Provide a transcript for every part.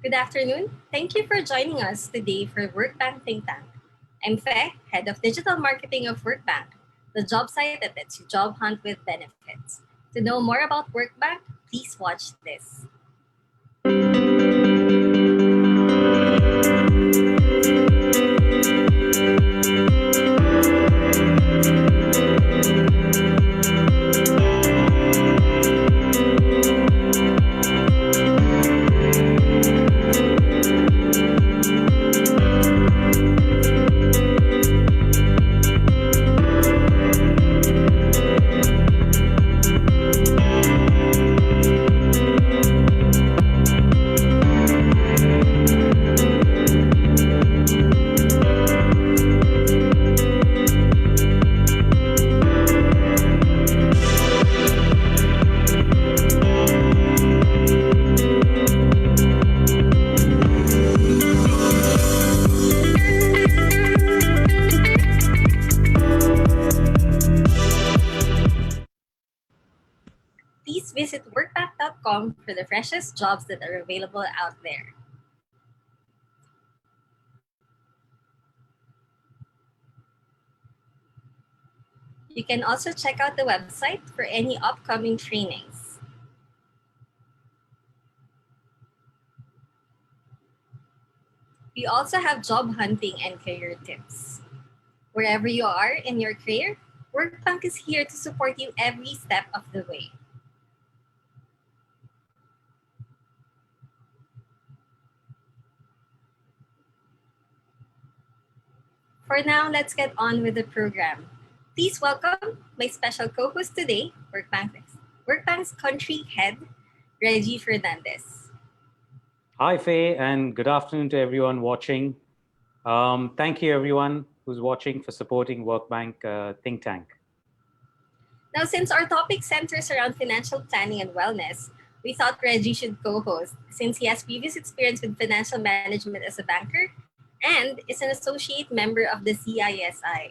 Good afternoon. Thank you for joining us today for Workbank ThinkTank. I'm Fe, Head of Digital Marketing of Workbank, the job site that lets you job hunt with benefits. To know more about Workbank, please watch this. Please visit workbank.com for the freshest jobs that are available out there. You can also check out the website for any upcoming trainings. We also have job hunting and career tips. Wherever you are in your career, Workbank is here to support you every step of the way. For now, let's get on with the program. Please welcome my special co-host today, Workbank's country head, Reggie Fernandez. Hi, Faye, and good afternoon to everyone watching. Thank you, everyone who's watching, for supporting Workbank ThinkTank. Now, since our topic centers around financial planning and wellness, we thought Reggie should co-host since he has previous experience with financial management as a banker and is an associate member of the CISI.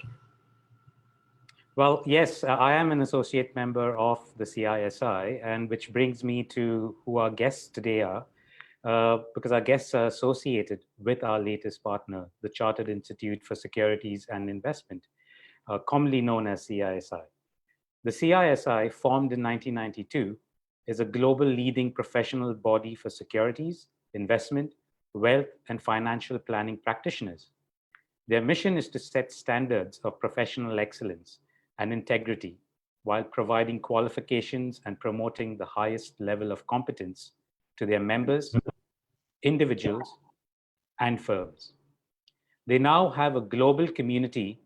Well, yes, I am an associate member of the CISI, and which brings me to who our guests today are, because our guests are associated with our latest partner, the Chartered Institute for Securities and Investment, commonly known as CISI. The CISI, formed in 1992, is a global leading professional body for securities, investment, wealth, and financial planning practitioners. Their mission is to set standards of professional excellence and integrity while providing qualifications and promoting the highest level of competence to their members, individuals, and firms. They now have a global community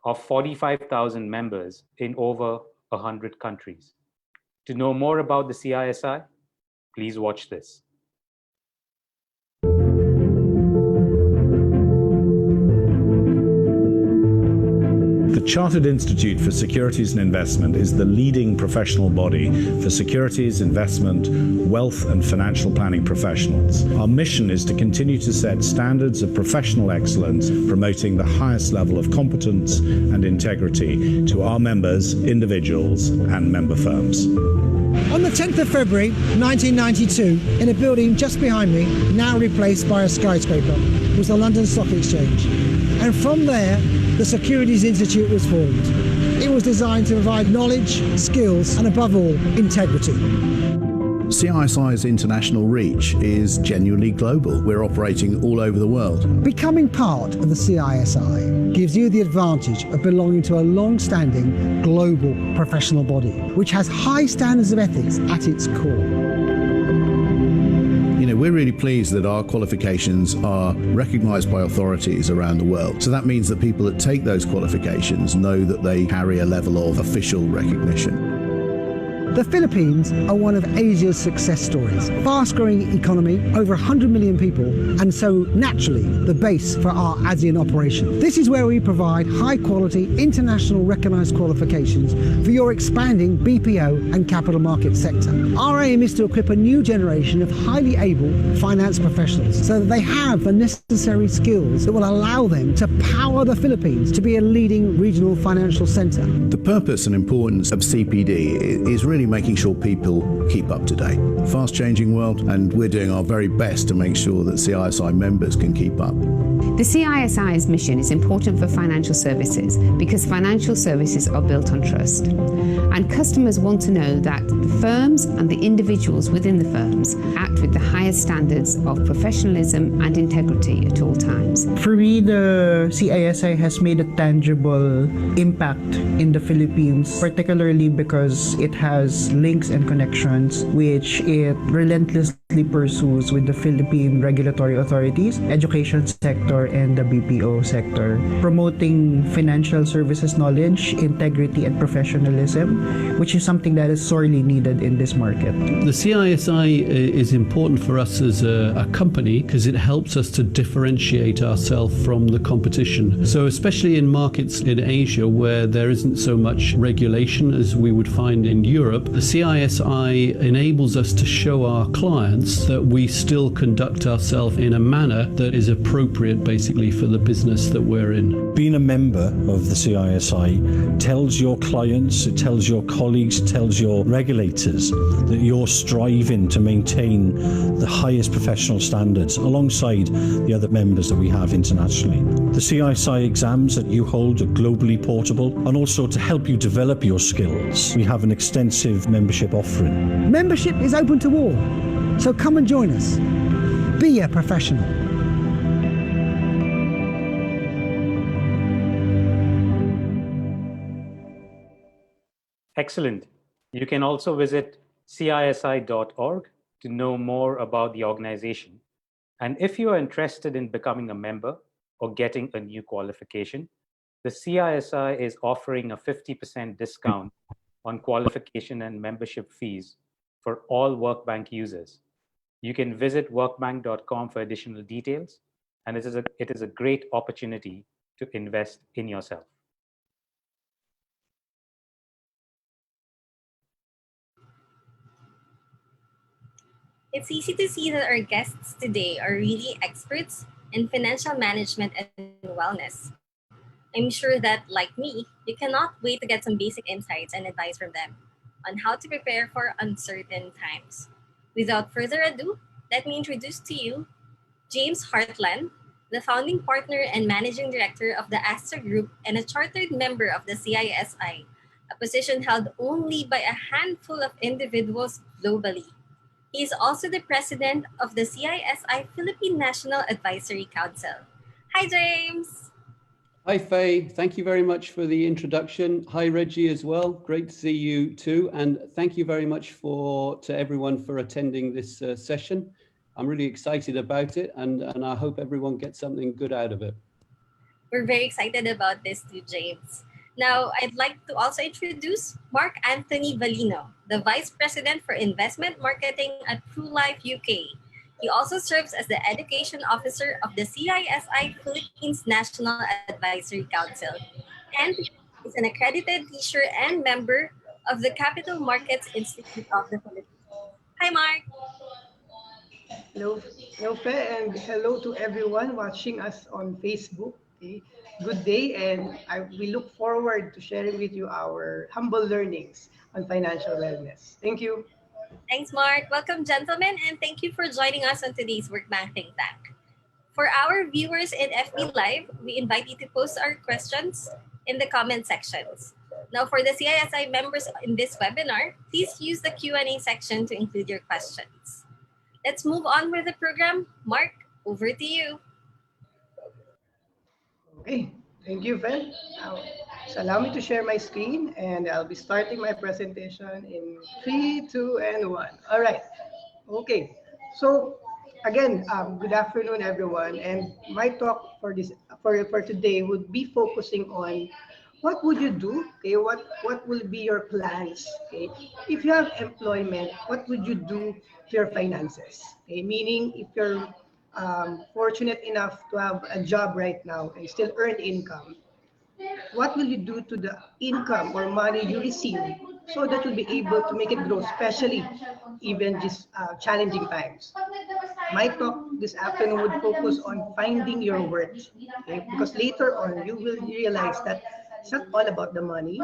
of 45,000 members in over 100 countries. To know more about the CISI, please watch this. The Chartered Institute for Securities and Investment is the leading professional body for securities, investment, wealth, and financial planning professionals. Our mission is to continue to set standards of professional excellence, promoting the highest level of competence and integrity to our members, individuals, and member firms. On the 10th of February 1992, in a building just behind me, now replaced by a skyscraper, was the London Stock Exchange. And from there, the Securities Institute was formed. It was designed to provide knowledge, skills, and above all, integrity. CISI's international reach is genuinely global. We're operating all over the world. Becoming part of the CISI gives you the advantage of belonging to a long-standing global professional body, which has high standards of ethics at its core. We're really pleased that our qualifications are recognised by authorities around the world. So that means that people that take those qualifications know that they carry a level of official recognition. The Philippines are one of Asia's success stories. Fast-growing economy, over 100 million people, and so naturally the base for our ASEAN operation. This is where we provide high-quality, international recognised qualifications for your expanding BPO and capital market sector. Our aim is to equip a new generation of highly able finance professionals so that they have the necessary skills that will allow them to power the Philippines to be a leading regional financial centre. The purpose and importance of CPD is really really making sure people keep up to date. Fast changing world, and we're doing our very best to make sure that CISI members can keep up. The CISI's mission is important for financial services because financial services are built on trust. And customers want to know that the firms and the individuals within the firms act with the highest standards of professionalism and integrity at all times. For me, the CISI has made a tangible impact in the Philippines, particularly because it has links and connections which it relentlessly pursues with the Philippine regulatory authorities, education sector, and the BPO sector, promoting financial services knowledge, integrity, and professionalism, which is something that is sorely needed in this market. The CISI is important for us as a company because it helps us to differentiate ourselves from the competition. So especially in markets in Asia where there isn't so much regulation as we would find in Europe, the CISI enables us to show our clients that we still conduct ourselves in a manner that is appropriate basically for the business that we're in. Being a member of the CISI tells your clients, it tells your colleagues, it tells your regulators that you're striving to maintain the highest professional standards alongside the other members that we have internationally. The CISI exams that you hold are globally portable, and also to help you develop your skills, we have an extensive membership offering. Membership is open to all, so come and join us. Be a professional. Excellent. You can also visit cisi.org to know more about the organization. And if you are interested in becoming a member or getting a new qualification, the CISI is offering a 50% discount on qualification and membership fees for all Workbank users. You can visit workbank.com for additional details, and it is a great opportunity to invest in yourself. It's easy to see that our guests today are really experts in financial management and wellness. I'm sure that, like me, you cannot wait to get some basic insights and advice from them on how to prepare for uncertain times. Without further ado, let me introduce to you James Hartland, the founding partner and managing director of the Astor Group and a chartered member of the CISI, a position held only by a handful of individuals globally. He is also the president of the CISI Philippine National Advisory Council. Hi, James. Hi, Faye. Thank you very much for the introduction. Hi, Reggie, as well. Great to see you too. And thank you very much to everyone for attending this session. I'm really excited about it, and I hope everyone gets something good out of it. We're very excited about this too, James. Now, I'd like to also introduce Mark Anthony Valino, the Vice President for Investment Marketing at PruLife UK. He also serves as the Education Officer of the CISI Philippines National Advisory Council, and is an accredited teacher and member of the Capital Markets Institute of the Philippines. Hi, Mark. Hello, hello, and hello to everyone watching us on Facebook. Okay. Good day, and we look forward to sharing with you our humble learnings on financial wellness. Thank you. Thanks, Mark. Welcome, gentlemen, and thank you for joining us on today's Workbank Think Tank. For our viewers in FB Live, we invite you to post our questions in the comment sections. Now, for the CISI members in this webinar, please use the Q&A section to include your questions. Let's move on with the program. Mark, over to you. Okay, thank you, Ben. So allow me to share my screen, and I'll be starting my presentation in 3, 2, and 1. All right. Okay. So again, good afternoon, everyone. And my talk for today would be focusing on what would you do? Okay, what will be your plans? Okay, if you have employment, what would you do to your finances? Okay, meaning if you're fortunate enough to have a job right now and still earn income, what will you do to the income or money you receive so that you'll be able to make it grow, especially even just challenging times? My talk this afternoon would focus on finding your worth, okay? Because later on you will realize that It's not all about the money,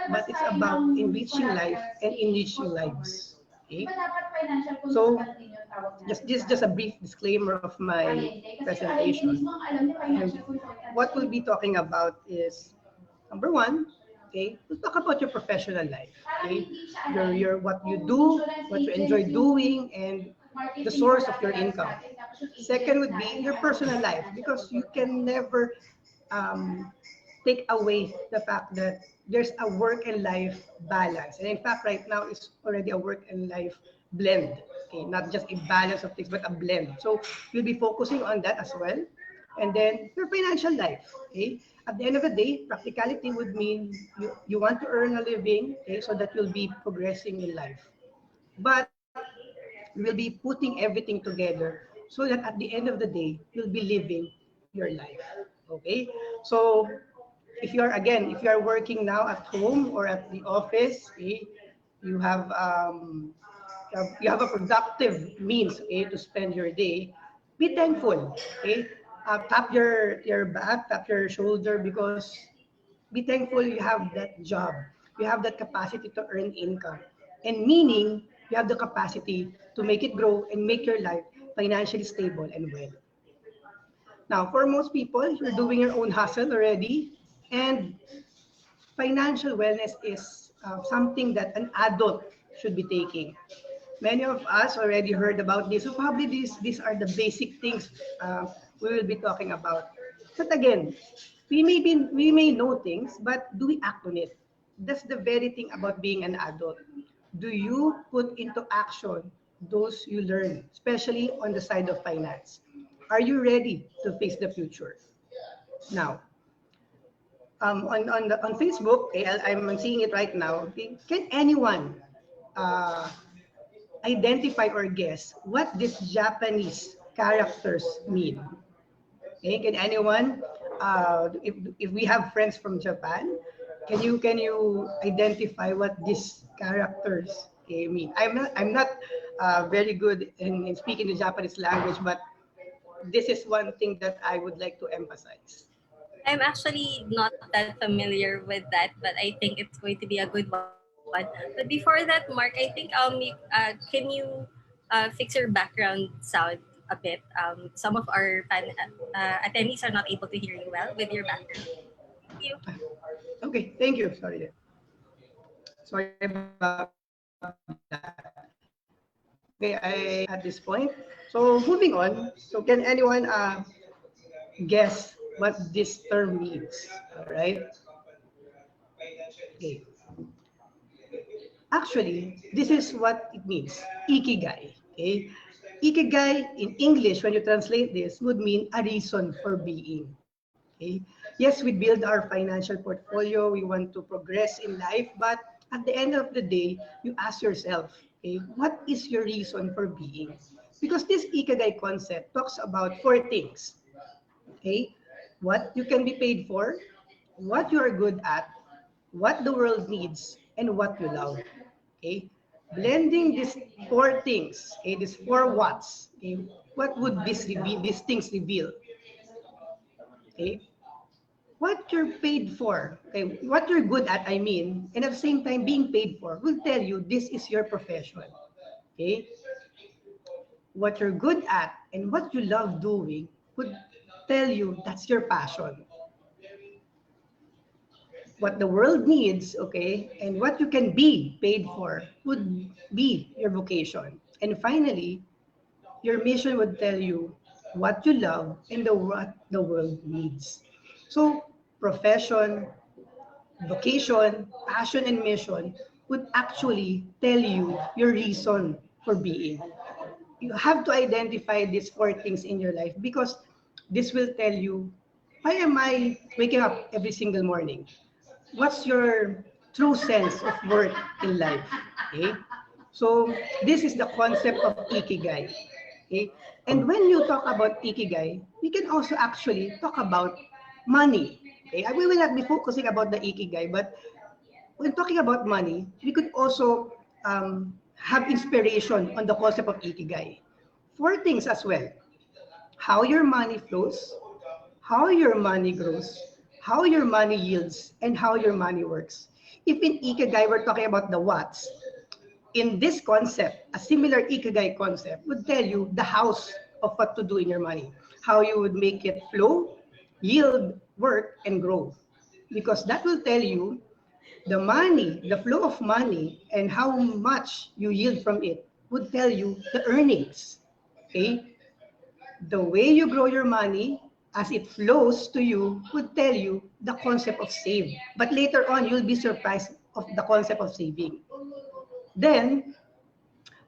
but it's about enriching life and enriching lives. Okay? So, just a brief disclaimer of my presentation. And what we'll be talking about is number one, okay, we'll talk about your professional life. Okay, your what you do, what you enjoy doing, and the source of your income. Second would be your personal life, because you can never um, take away the fact that there's a work and life balance. And in fact, right now it's already a work and life blend. Okay, not just a balance of things, but a blend. So you'll be focusing on that as well. And then your financial life. Okay, at the end of the day, practicality would mean you want to earn a living, okay, so that you'll be progressing in life. But we'll be putting everything together so that at the end of the day, you'll be living your life. Okay, so if you are working now at home or at the office, okay, you have um, you have a productive means, okay, to spend your day. Be thankful. Okay, tap your back, tap your shoulder, because be thankful you have that job. You have that capacity to earn income, and meaning you have the capacity to make it grow and make your life financially stable and well. Now, for most people, you're doing your own hustle already, and financial wellness is something that an adult should be taking. Many of us already heard about this, so probably these are the basic things we will be talking about. But again, we may know things, but do we act on it? That's the very thing about being an adult. Do you put into action those you learn, especially on the side of finance? Are you ready to face the future? Now, on Facebook, okay, I'm seeing it right now. Okay, can anyone uh, identify or guess what these Japanese characters mean? Okay, can anyone, if we have friends from Japan, can you identify what these characters, okay, mean? I'm not very good in speaking the Japanese language, but this is one thing that I would like to emphasize. I'm actually not that familiar with that, but I think it's going to be a good one. But before that, Mark, I think can you fix your background sound a bit? Some of our attendees are not able to hear you well with your background. Thank you. Okay, thank you. Sorry about that. Okay, I at this point. So moving on. So can anyone guess what this term means? All right. Okay. Actually, this is what it means. Ikigai. Okay. Ikigai in English, when you translate this, would mean a reason for being. Okay. Yes, we build our financial portfolio. We want to progress in life, but at the end of the day, you ask yourself, okay, what is your reason for being? Because this Ikigai concept talks about four things. Okay, what you can be paid for, what you are good at, what the world needs, and what you love. Okay, blending these four things, okay, these four whats. Okay, what would these things reveal? Okay, what you're paid for, okay, what you're good at, I mean, and at the same time being paid for will tell you this is your profession. Okay, what you're good at and what you love doing would tell you that's your passion. What the world needs, okay, and what you can be paid for would be your vocation. And finally, your mission would tell you what you love and what the world needs. So, profession, vocation, passion, and mission would actually tell you your reason for being. You have to identify these four things in your life, because this will tell you, why am I waking up every single morning? What's your true sense of worth in life? Okay? So this is the concept of ikigai. Okay? And when you talk about ikigai, we can also actually talk about money. Okay? We will not be focusing about the ikigai, but when talking about money, we could also have inspiration on the concept of ikigai. Four things as well: how your money flows, how your money grows, how your money yields and how your money works. If in Ikigai we're talking about the what's, in this concept, a similar Ikigai concept would tell you the house of what to do in your money, how you would make it flow, yield, work, and grow. Because that will tell you the money, the flow of money, and how much you yield from it would tell you the earnings. Okay? The way you grow your money as it flows to you would tell you the concept of save. But later on, you'll be surprised of the concept of saving. Then,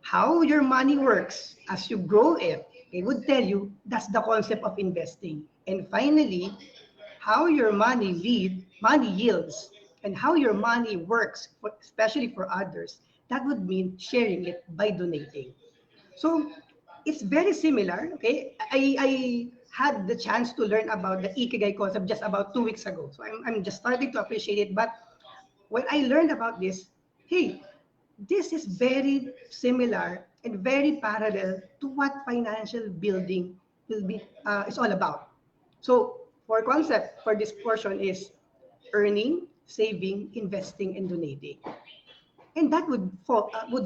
how your money works as you grow it, it would tell you that's the concept of investing. And finally, how your money yields, and how your money works, especially for others, that would mean sharing it by donating. So it's very similar. Okay, I had the chance to learn about the Ikigai concept just about 2 weeks ago. So I'm just starting to appreciate it. But when I learned about this, hey, this is very similar and very parallel to what financial building will be is all about. So for concept for this portion is earning, saving, investing, and donating, and that would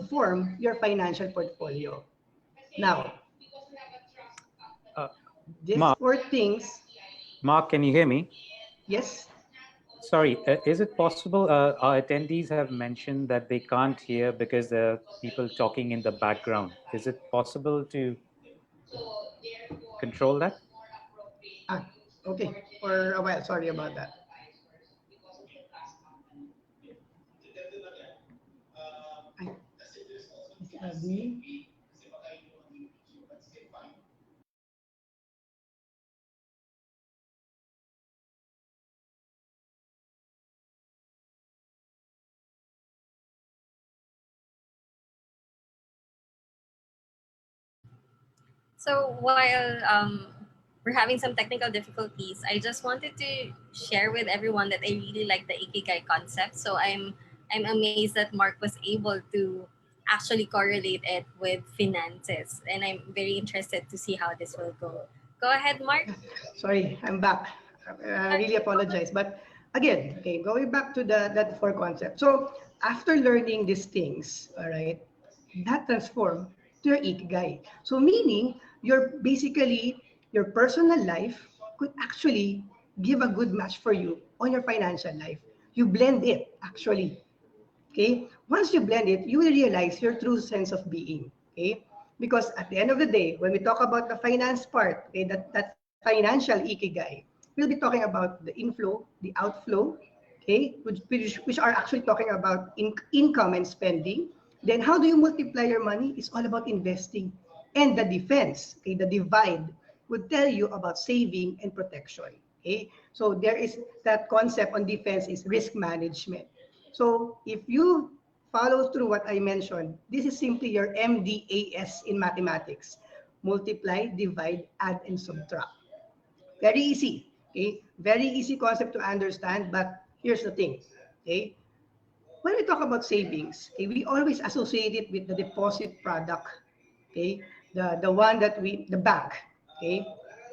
form your financial portfolio. Now, Uh, these Mark, four things, Mark, can you hear me? yes. Sorry, is it possible our attendees have mentioned that they can't hear because there are people talking in the background? Is it possible to control that? Ah, okay. For a while, sorry about that. Ay, sabi, So while we're having some technical difficulties, I just wanted to share with everyone that I really like the Ikigai concept. So I'm amazed that Mark was able to actually correlate it with finances, and I'm very interested to see how this will go. Go ahead, Mark. sorry, I'm back. I really apologize. But again, okay, going back to that four concept. So after learning these things, all right, that transform to your ikigai. So meaning your basically your personal life could actually give a good match for you on your financial life. You blend it actually. Okay? Once you blend it, you will realize your true sense of being. Okay? Because at the end of the day, when we talk about the finance part, okay, that financial ikigai, we'll be talking about the inflow, the outflow, okay, which are actually talking about income and spending. Then how do you multiply your money? It's all about investing. And the defense, okay, the divide would tell you about saving and protection. Okay? So there is that concept on defense is risk management. So if you follow through what I mentioned, this is simply your MDAS in mathematics. Multiply, divide, add, and subtract. Very easy. Okay? Very easy concept to understand, but here's the thing. Okay? When we talk about savings, okay, we always associate it with the deposit product. Okay? The one that the bank. Okay?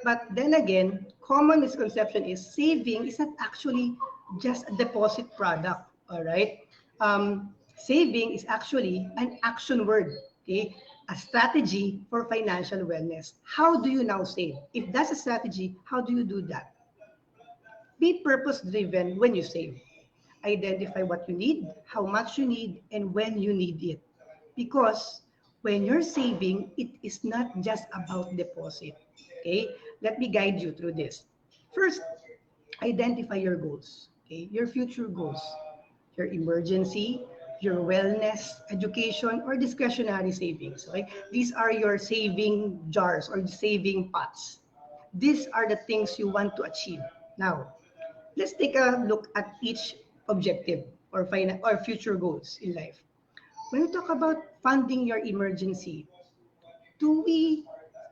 But then again, common misconception is saving is not actually just a deposit product. All right? Saving is actually an action word. Okay? A strategy for financial wellness. How do you now save? If that's a strategy, how do you do that? Be purpose driven when you save. Identify what you need, how much you need, and when you need it. Because when you're saving, it is not just about deposit. Okay? Let me guide you through this. First, identify your goals. Okay? Your future goals. Your emergency, your wellness, education, or discretionary savings. Okay? These are your saving jars or saving pots. These are the things you want to achieve. Now, let's take a look at each objective or future goals in life. When we talk about funding your emergency, do we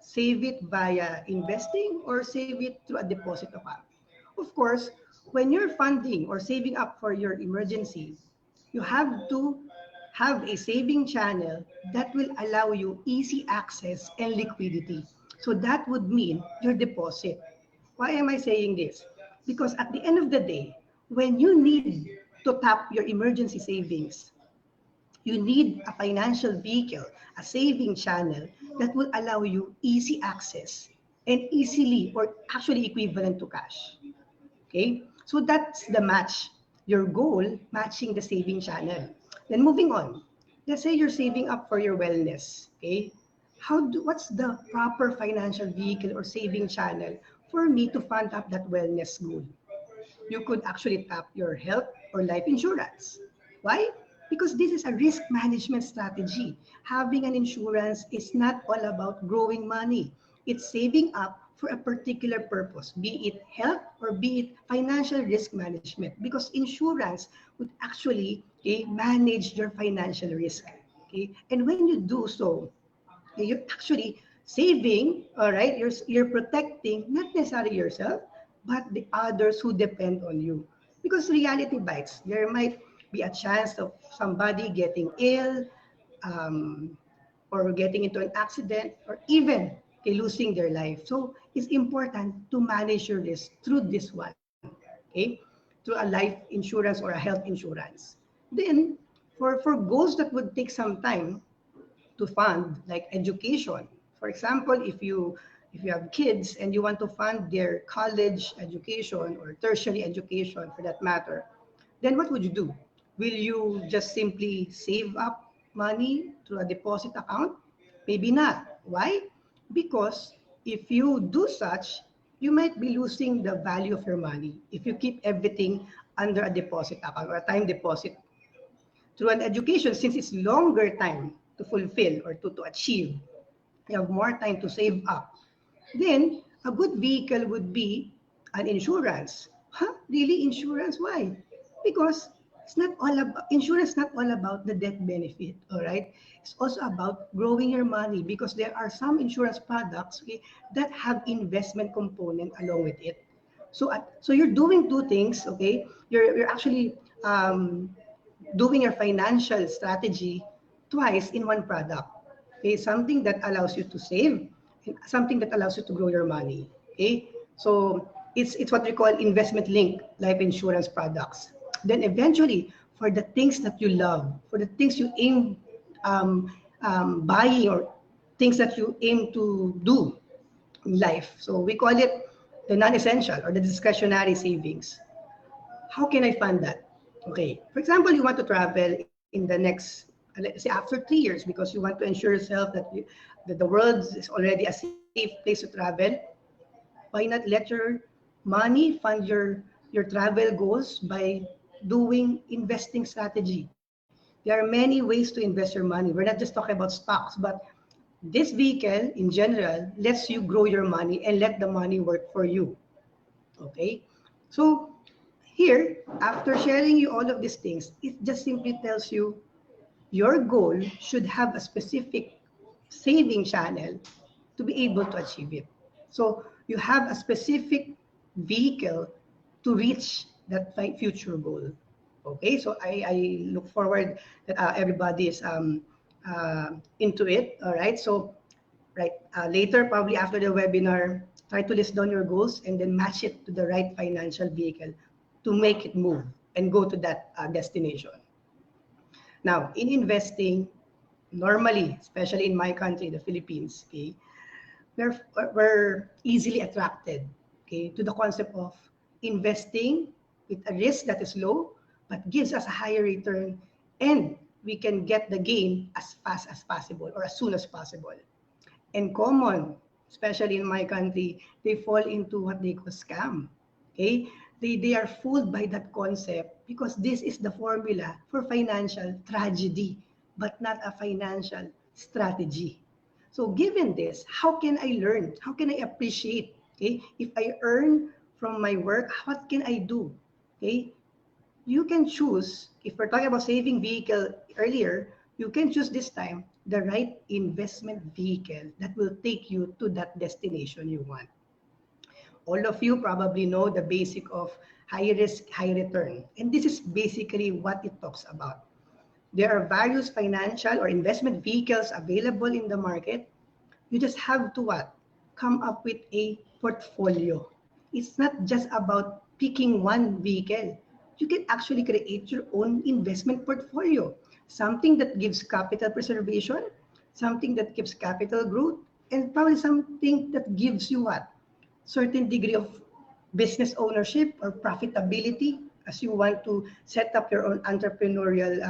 save it via investing or save it through a deposit account? Of course, when you're funding or saving up for your emergency, you have to have a saving channel that will allow you easy access and liquidity. So that would mean your deposit. Why am I saying this? Because at the end of the day, when you need to tap your emergency savings, you need a financial vehicle, a saving channel that will allow you easy access and easily or actually equivalent to cash. Okay, so that's the match. Your goal matching the saving channel. Then moving on. Let's say you're saving up for your wellness. Okay, what's the proper financial vehicle or saving channel for me to fund up that wellness goal? You could actually tap your health or life insurance. Why? Because this is a risk management strategy. Having an insurance is not all about growing money. It's saving up for a particular purpose, be it health or be it financial risk management, because insurance would actually manage your financial risk. Okay? And when you do so, you're actually saving, all right? You're protecting not necessarily yourself, but the others who depend on you. Because reality bites. There might be a chance of somebody getting ill, um, or getting into an accident, or even losing their life. So it's important to manage your risk through this one, okay? Through a life insurance or a health insurance. Then, for goals that would take some time to fund, like education. For example, if you have kids and you want to fund their college education or tertiary education for that matter, then what would you do? Will you just simply save up money to a deposit account? Maybe not. Why? Because if you do such, you might be losing the value of your money if you keep everything under a deposit account or a time deposit. Through an education, since it's longer time to fulfill or to achieve, you have more time to save up. Then a good vehicle would be an insurance. Huh? Really, insurance? Why? Because it's not all about insurance. Not all about the death benefit. All right. It's also about growing your money, because there are some insurance products, okay, that have investment component along with it. So you're doing two things. Okay. You're actually doing your financial strategy twice in one product. Okay, something that allows you to save and something that allows you to grow your money. Okay, so it's what we call investment linked life insurance products. Then eventually, for the things that you love, for the things you aim buying, or things that you aim to do in life. So we call it the non-essential or the discretionary savings. How can I fund that? Okay, for example, you want to travel in the next, let's say after 3 years, because you want to ensure yourself that the world is already a safe place to travel. Why not let your money fund your travel goals by doing investing strategy? There are many ways to invest your money. We're not just talking about stocks, but this vehicle in general lets you grow your money and let the money work for you. Okay, so here, after sharing you all of these things, it just simply tells you your goal should have a specific saving channel to be able to achieve it. So you have a specific vehicle to reach that future goal. Okay, so I look forward that everybody is into it. All right, so later, probably after the webinar, try to list down your goals and then match it to the right financial vehicle to make it move and go to that destination. Now, in investing, normally, especially in my country, the Philippines, okay, we're easily attracted, okay, to the concept of investing with a risk that is low, but gives us a higher return, and we can get the gain as fast as possible or as soon as possible. And common, especially in my country, they fall into what they call scam. Okay, they are fooled by that concept because this is the formula for financial tragedy, but not a financial strategy. So given this, how can I learn? How can I appreciate? Okay, if I earn from my work, what can I do? Okay, you can choose, if we're talking about saving vehicle earlier, you can choose this time the right investment vehicle that will take you to that destination you want. All of you probably know the basic of high risk, high return. And this is basically what it talks about. There are various financial or investment vehicles available in the market. You just have to what? Come up with a portfolio. It's not just about picking one vehicle. You can actually create your own investment portfolio, something that gives capital preservation, something that gives capital growth, and probably something that gives you what? Certain degree of business ownership or profitability as you want to set up your own entrepreneurial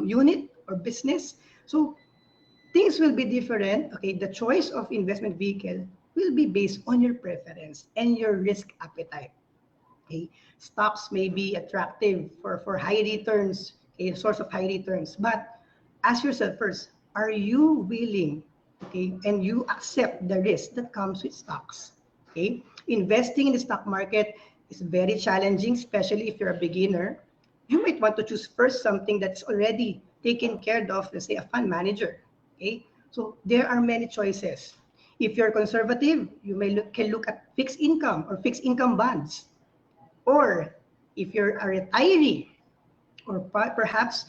unit or business. So things will be different. Okay, the choice of investment vehicle will be based on your preference and your risk appetite. Okay, stocks may be attractive for high returns, a source of high returns, but ask yourself first: are you willing, okay, and you accept the risk that comes with stocks? Okay, investing in the stock market is very challenging, especially if you're a beginner. You might want to choose first something that's already taken care of, let's say a fund manager. Okay, so there are many choices. If you're conservative, you can look at fixed income or fixed income bonds. Or if you're a retiree, or perhaps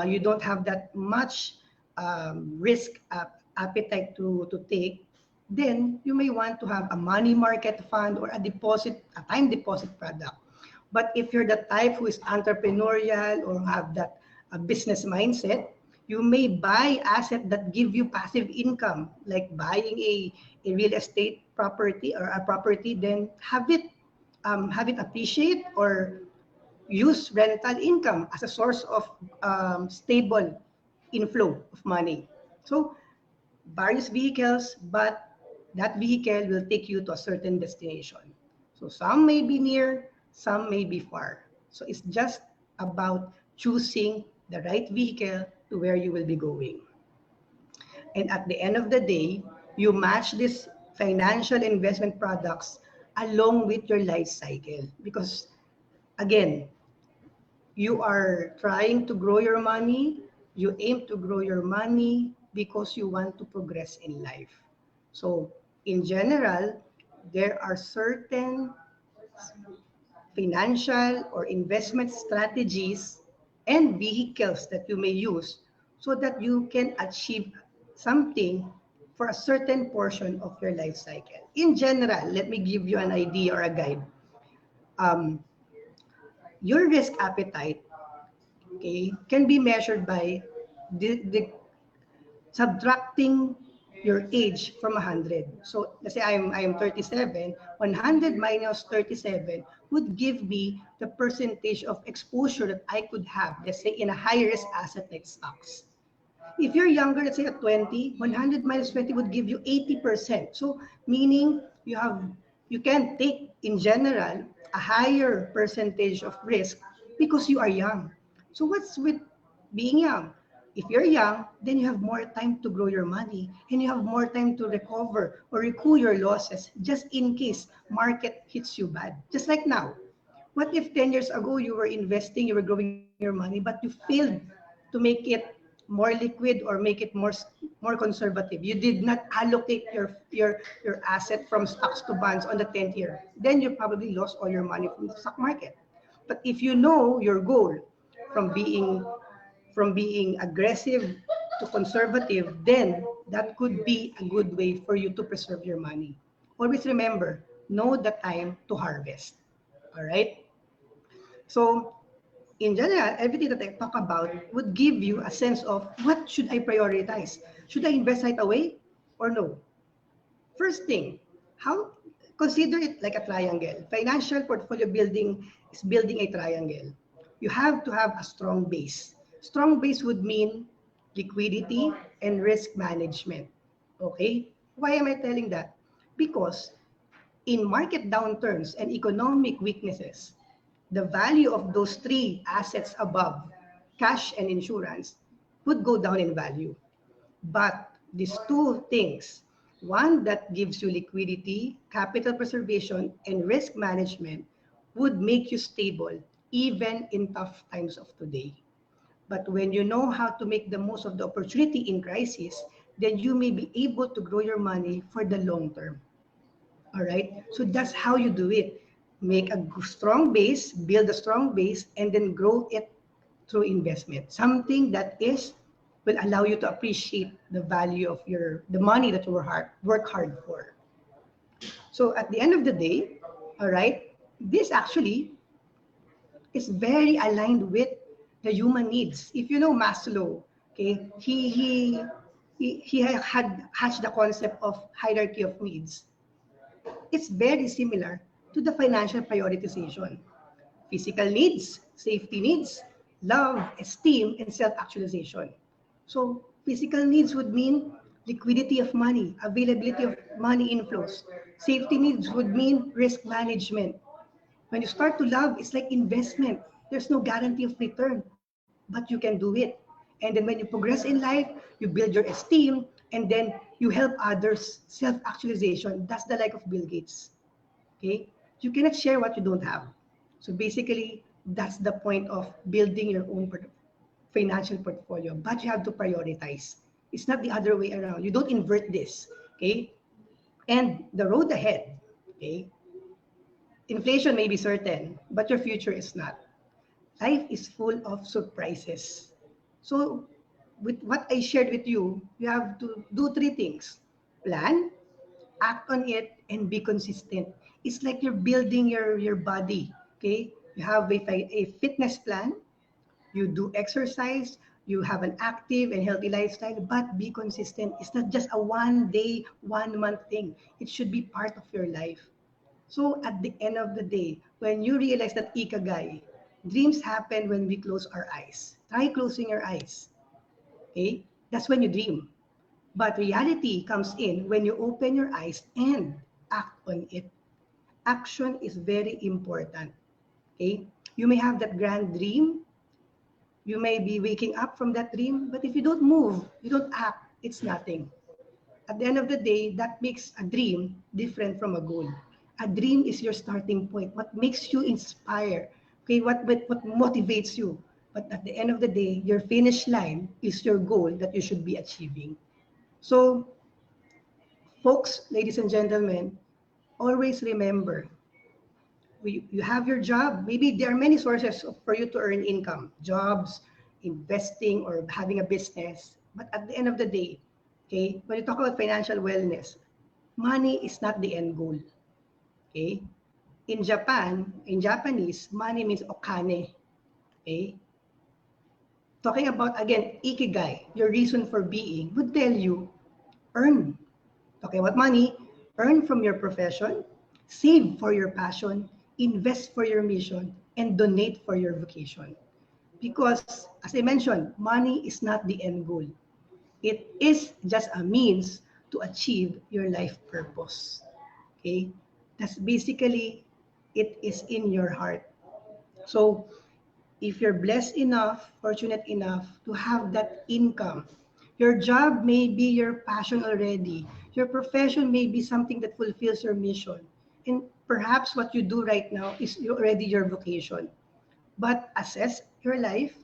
you don't have that much risk appetite to take, then you may want to have a money market fund or a time deposit product. But if you're the type who is entrepreneurial or have that business mindset, you may buy assets that give you passive income, like buying a real estate property or a property, then have it appreciate or use rental income as a source of stable inflow of money. So various vehicles, but that vehicle will take you to a certain destination. So some may be near, some may be far. So it's just about choosing the right vehicle to where you will be going. And at the end of the day, you match these financial investment products along with your life cycle. Because again, you are trying to grow your money, you aim to grow your money because you want to progress in life. So in general, there are certain financial or investment strategies and vehicles that you may use so that you can achieve something for a certain portion of your life cycle. In general, let me give you an idea or a guide. Um, your risk appetite, okay, can be measured by the subtracting your age from 100. So let's say I am 37, 100 minus 37 would give me the percentage of exposure that I could have, let's say in a high risk asset like stocks. If you're younger, let's say at 20, 100 minus 20 would give you 80%. So meaning you can take in general a higher percentage of risk because you are young. So what's with being young? If you're young, then you have more time to grow your money and you have more time to recover or recoup your losses just in case market hits you bad. Just like now. What if 10 years ago you were investing, you were growing your money, but you failed to make it more liquid or make it more conservative? You did not allocate your asset from stocks to bonds on the 10th year. Then you probably lost all your money from the stock market. But if you know your goal from being aggressive to conservative, then that could be a good way for you to preserve your money. Always remember, know the time to harvest. All right? So in general, everything that I talk about would give you a sense of what should I prioritize? Should I invest right away or no? First thing, how consider it like a triangle. Financial portfolio building is building a triangle. You have to have a strong base. Strong base would mean liquidity and risk management. Okay? Why am I telling that? Because in market downturns and economic weaknesses, the value of those three assets above, cash and insurance, would go down in value. But these two things, one that gives you liquidity, capital preservation, and risk management, would make you stable even in tough times of today. But when you know how to make the most of the opportunity in crisis, then you may be able to grow your money for the long term. All right. So that's how you do it. Make a strong base, build a strong base, and then grow it through investment. Something that will allow you to appreciate the value of the money that you work hard for. So at the end of the day, all right, This actually is very aligned with the human needs. If you know Maslow, okay, he had hatched the concept of hierarchy of needs. It's very similar to the financial prioritization. Physical needs, safety needs, love, esteem, and self-actualization. So physical needs would mean liquidity of money, availability of money inflows. Safety needs would mean risk management. When you start to love, it's like investment. There's no guarantee of return, but you can do it. And then when you progress in life, you build your esteem, and then you help others. Self-actualization. That's the life of Bill Gates. Okay? You cannot share what you don't have. So basically, that's the point of building your own financial portfolio. But you have to prioritize. It's not the other way around. You don't invert this. Okay? And the road ahead. Okay? Inflation may be certain, but your future is not. Life is full of surprises. So, with what I shared with you, you have to do three things: plan, act on it, and be consistent. It's like you're building your body. Okay, you have a fitness plan, you do exercise, you have an active and healthy lifestyle, but be consistent. It's not just a 1 day, 1 month thing. It should be part of your life. So at the end of the day, when you realize that ikigai, dreams happen when we close our eyes. Try closing your eyes. Okay? That's when you dream. But reality comes in when you open your eyes and act on it. Action is very important. Okay? You may have that grand dream. You may be waking up from that dream, but if you don't move, you don't act, it's nothing. At the end of the day, that makes a dream different from a goal. A dream is your starting point, what makes you inspire, okay, what motivates you. But at the end of the day, your finish line is your goal that you should be achieving. So, folks, ladies and gentlemen, always remember, you have your job. Maybe there are many sources for you to earn income, jobs, investing, or having a business. But at the end of the day, okay, when you talk about financial wellness, money is not the end goal. Okay? In Japan, in Japanese, money means okane. Okay? Talking about, again, ikigai, your reason for being, would tell you, earn. Talking about money, earn from your profession, save for your passion, invest for your mission, and donate for your vocation. Because, as I mentioned, money is not the end goal. It is just a means to achieve your life purpose. Okay? That's basically, it is in your heart. So, if you're blessed enough, fortunate enough to have that income, your job may be your passion already. Your profession may be something that fulfills your mission. And perhaps what you do right now is already your vocation. But assess your life,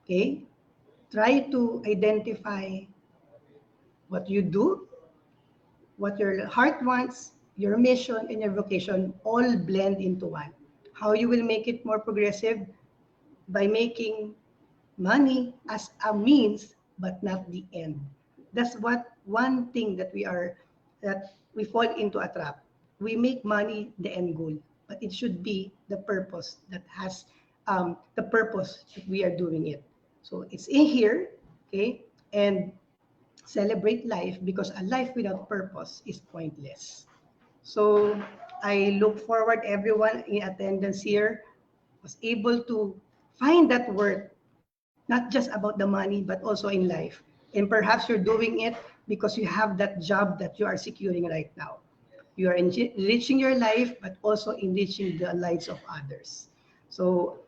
okay? Try to identify what you do, what your heart wants, your mission, and your vocation all blend into one. How you will make it more progressive? By making money as a means, but not the end. That's what one thing that we fall into a trap. We make money the end goal, but it should be the purpose that has the purpose that we are doing it. So it's in here, okay? And celebrate life because a life without purpose is pointless. So I look forward everyone in attendance here was able to find that worth, not just about the money, but also in life. And perhaps you're doing it because you have that job that you are securing right now. You are enriching your life, but also enriching the lives of others. So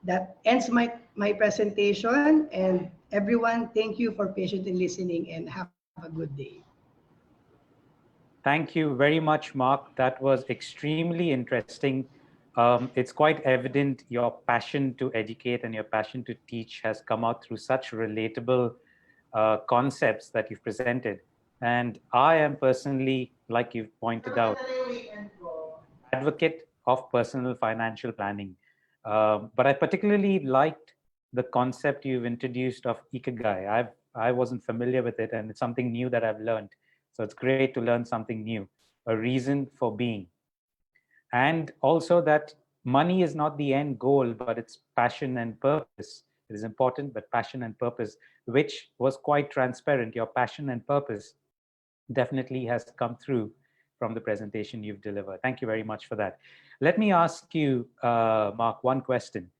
that ends my presentation. And everyone, thank you for patiently listening and have a good day. Thank you very much, Mark. That was extremely interesting. It's quite evident your passion to educate and your passion to teach has come out through such relatable concepts that you've presented. And I am personally, like you've pointed out, advocate of personal financial planning. But I particularly liked the concept you've introduced of ikigai. I wasn't familiar with it, and it's something new that I've learned. So it's great to learn something new, a reason for being. And also that money is not the end goal, but it's passion and purpose. It is important, but passion and purpose, which was quite transparent. Your passion and purpose definitely has come through from the presentation you've delivered. Thank you very much for that. Let me ask you, Mark, one question.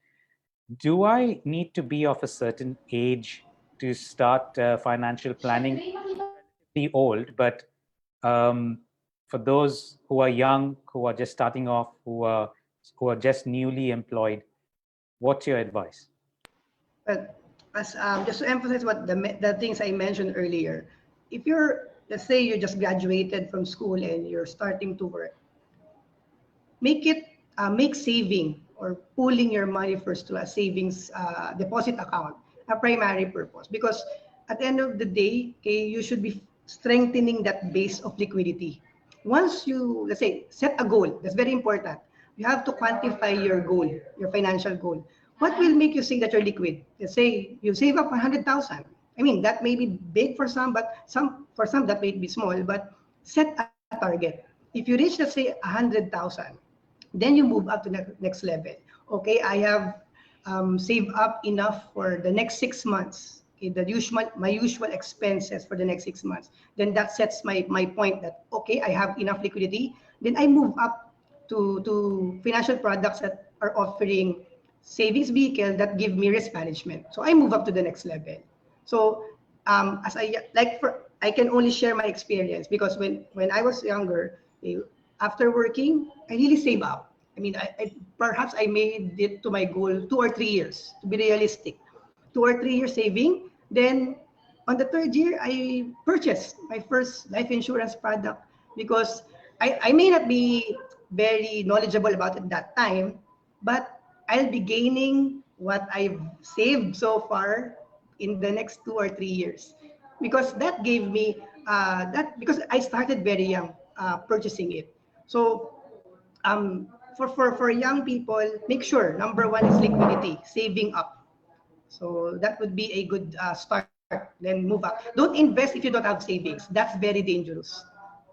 Do I need to be of a certain age to start financial planning? Relatively old, but for those who are young, who are just starting off, who are just newly employed, what's your advice? But as just to emphasize what the things I mentioned earlier, if you're, let's say you just graduated from school and you're starting to work, make saving or pooling your money first to a savings deposit account a primary purpose, because at the end of the day, okay, you should be strengthening that base of liquidity. Once you, let's say, set a goal, that's very important. You have to quantify your goal, your financial goal. What will make you say that you're liquid? Let's say you save up 100,000. I mean, that may be big for some, but for some that may be small. But set a target. If you reach, let's say, 100,000, then you move up to the next level. Okay, I have saved up enough for the next 6 months. Okay, my usual expenses for the next 6 months. Then that sets my point that, okay, I have enough liquidity. Then I move up to financial products that are offering savings vehicle that give me risk management. So I move up to the next level. So as I can only share my experience, because when I was younger, after working, I really save up. I mean, perhaps I made it to my goal 2 or 3 years, to be realistic. 2 or 3 years saving. Then on the third year, I purchased my first life insurance product, because I may not be very knowledgeable about it that time, but I'll be gaining what I've saved so far in the next 2 or 3 years, because that gave me because I started very young purchasing it. So for young people, make sure number one is liquidity, saving up. So that would be a good start. Then move up. Don't invest if you don't have savings. That's very dangerous,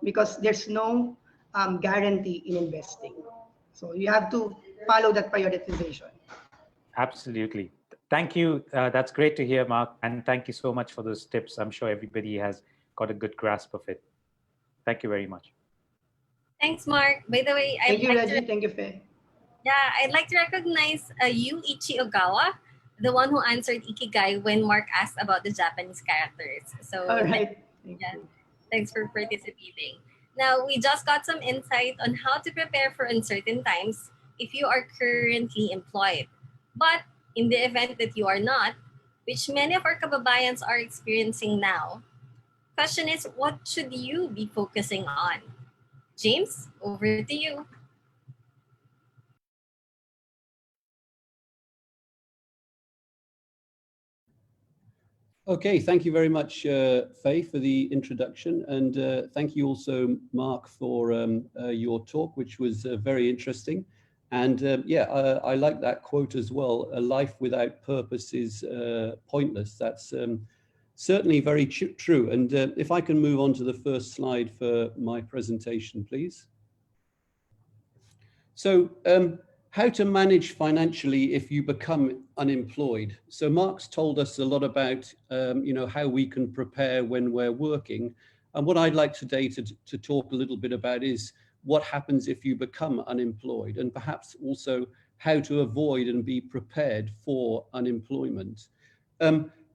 because there's no guarantee in investing. So you have to follow that prioritization. Absolutely. Thank you. That's great to hear, Mark. And thank you so much for those tips. I'm sure everybody has got a good grasp of it. Thank you very much. Thanks, Mark. By the way, Thank you, Reggie. Thank you, Faye. Yeah, I'd like to recognize Ichi Ogawa, the one who answered Ikigai when Mark asked about the Japanese characters. So, all right. Thanks for participating. Now, we just got some insight on how to prepare for uncertain times if you are currently employed. But in the event that you are not, which many of our kababayans are experiencing now, question is, what should you be focusing on? James, over to you. Okay, thank you very much, Faye, for the introduction. And thank you also, Mark, for your talk, which was very interesting. And I like that quote as well. A life without purpose is pointless. That's certainly very true. And if I can move on to the first slide for my presentation, please. So how to manage financially if you become unemployed. So Mark's told us a lot about how we can prepare when we're working. And what I'd like today to talk a little bit about is what happens if you become unemployed, and perhaps also how to avoid and be prepared for unemployment.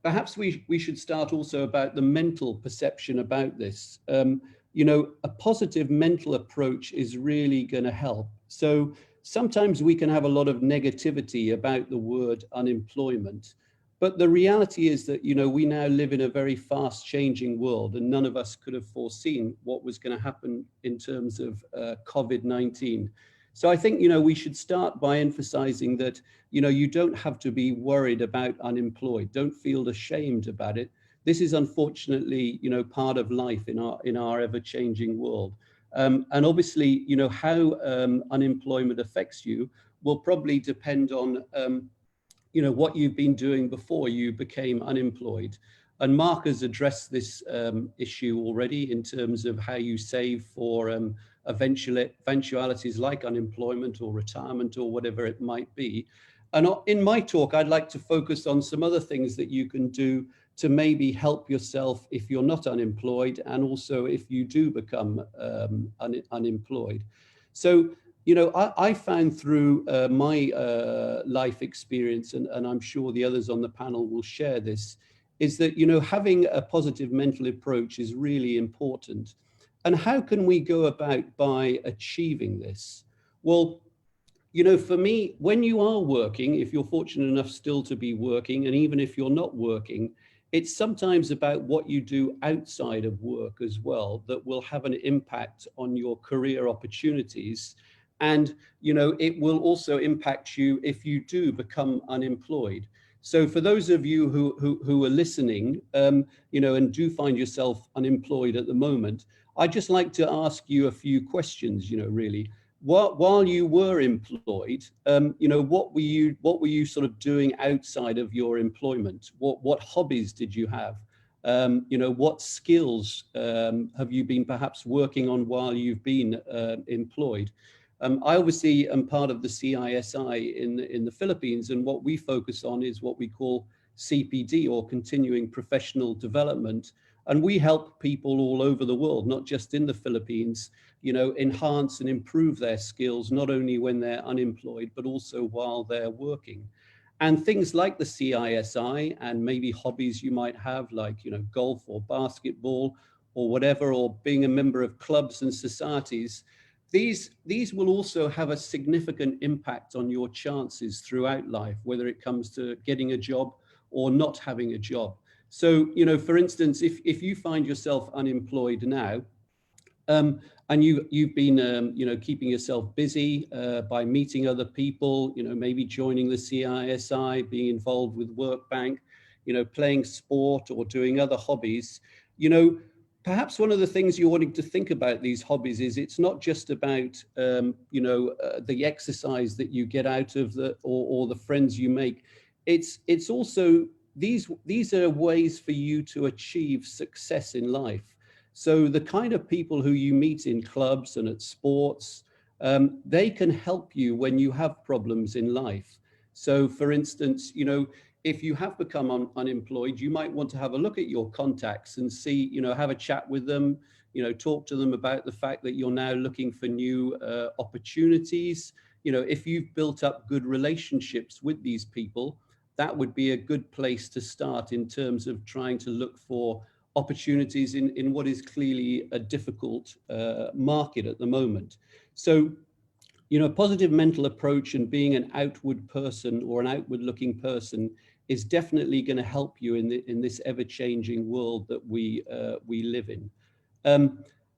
Perhaps we should start also about the mental perception about this. A positive mental approach is really going to help. So sometimes we can have a lot of negativity about the word unemployment, but the reality is that, we now live in a very fast changing world, and none of us could have foreseen what was going to happen in terms of COVID-19. So I think, we should start by emphasizing that, you don't have to be worried about unemployed. Don't feel ashamed about it. This is unfortunately, part of life in our ever-changing world. And obviously, how unemployment affects you will probably depend on, what you've been doing before you became unemployed. And Mark has addressed this issue already in terms of how you save for eventualities like unemployment or retirement or whatever it might be. And in my talk, I'd like to focus on some other things that you can do to maybe help yourself if you're not unemployed, and also if you do become unemployed. So, you know, I found through my life experience, and I'm sure the others on the panel will share this, is that, you know, having a positive mental approach is really important. And how can we go about by achieving this? Well, you know, for me, when you are working, if you're fortunate enough still to be working, and even if you're not working, it's sometimes about what you do outside of work as well that will have an impact on your career opportunities. And, you know, it will also impact you if you do become unemployed. So for those of you who are listening, you know, and do find yourself unemployed at the moment, I'd just like to ask you a few questions, you know, really. While you were employed, you know, what were you sort of doing outside of your employment? What hobbies did you have? You know, what skills have you been perhaps working on while you've been employed? I obviously am part of the CISI in the Philippines, and what we focus on is what we call CPD, or continuing professional development. And we help people all over the world, not just in the Philippines, you know, enhance and improve their skills, not only when they're unemployed, but also while they're working. And things like the CISI and maybe hobbies you might have, like, you know, golf or basketball or whatever, or being a member of clubs and societies, these will also have a significant impact on your chances throughout life, whether it comes to getting a job or not having a job. So, you know, for instance, if you find yourself unemployed now, and you've been, you know, keeping yourself busy by meeting other people, you know, maybe joining the CISI, being involved with Workbank, you know, playing sport or doing other hobbies, you know, perhaps one of the things you're wanting to think about these hobbies is it's not just about, you know, the exercise that you get out of or the friends you make. It's also, these are ways for you to achieve success in life. So the kind of people who you meet in clubs and at sports, they can help you when you have problems in life. So for instance, you know, if you have become unemployed, you might want to have a look at your contacts and see, you know, have a chat with them, you know, talk to them about the fact that you're now looking for new opportunities. You know, if you've built up good relationships with these people, that would be a good place to start in terms of trying to look for opportunities in what is clearly a difficult market at the moment. So, you know, a positive mental approach and being an outward person or an outward looking person is definitely going to help you in this ever-changing world that we live in.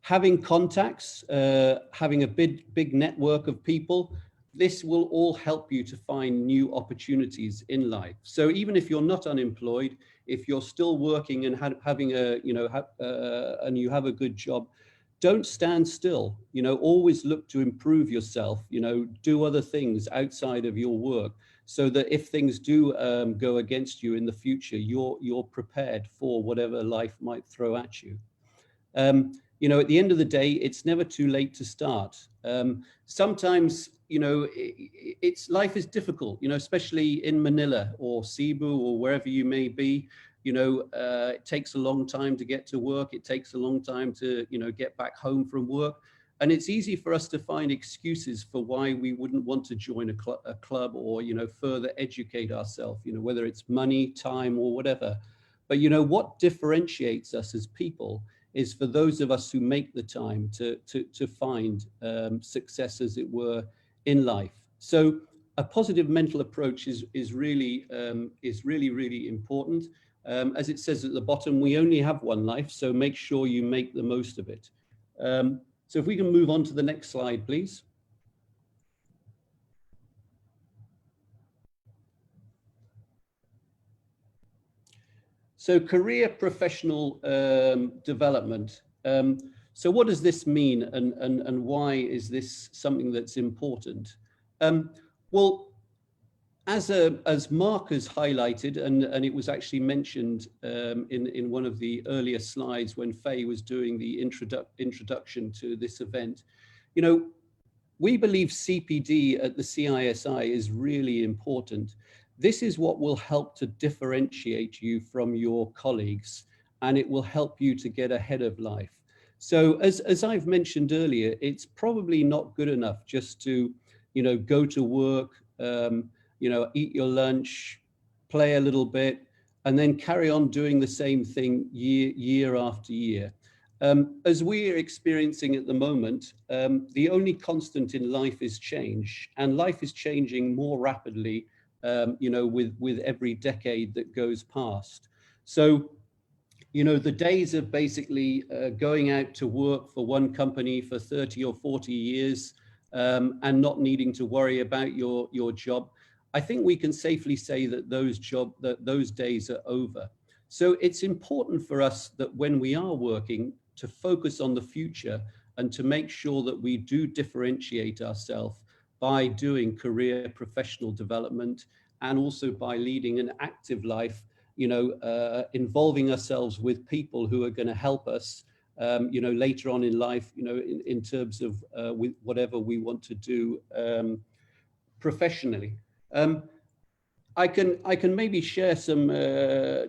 Having contacts, having a big network of people, this will all help you to find new opportunities in life. So even if you're not unemployed, if you're still working and having a, you know, and you have a good job, don't stand still. You know, always look to improve yourself. You know, do other things outside of your work, so that if things do go against you in the future, you're prepared for whatever life might throw at you. You know, at the end of the day, it's never too late to start. Sometimes, you know, life is difficult, you know, especially in Manila or Cebu or wherever you may be. You know, it takes a long time to get to work. It takes a long time to, you know, get back home from work. And it's easy for us to find excuses for why we wouldn't want to join a club or, you know, further educate ourselves, you know, whether it's money, time, or whatever. But, you know, what differentiates us as people is for those of us who make the time to find success, as it were, in life. So a positive mental approach is really, really important. As it says at the bottom, we only have one life, so make sure you make the most of it. So if we can move on to the next slide, please. So career professional development. So what does this mean, and why is this something that's important? Well, as Mark has highlighted, and it was actually mentioned in one of the earlier slides when Faye was doing the introduction to this event, you know, we believe CPD at the CISI is really important. This is what will help to differentiate you from your colleagues, and it will help you to get ahead of life. So as I've mentioned earlier, it's probably not good enough just to, you know, go to work, you know, eat your lunch, play a little bit, and then carry on doing the same thing year after year. As we're experiencing at the moment, the only constant in life is change, and life is changing more rapidly, you know, with every decade that goes past. So, you know, the days of basically going out to work for one company for 30 or 40 years and not needing to worry about your job, I think we can safely say that those days are over. So it's important for us that when we are working to focus on the future and to make sure that we do differentiate ourselves by doing career professional development and also by leading an active life, you know, involving ourselves with people who are going to help us, you know, later on in life, you know, in terms of with whatever we want to do professionally. I can maybe share some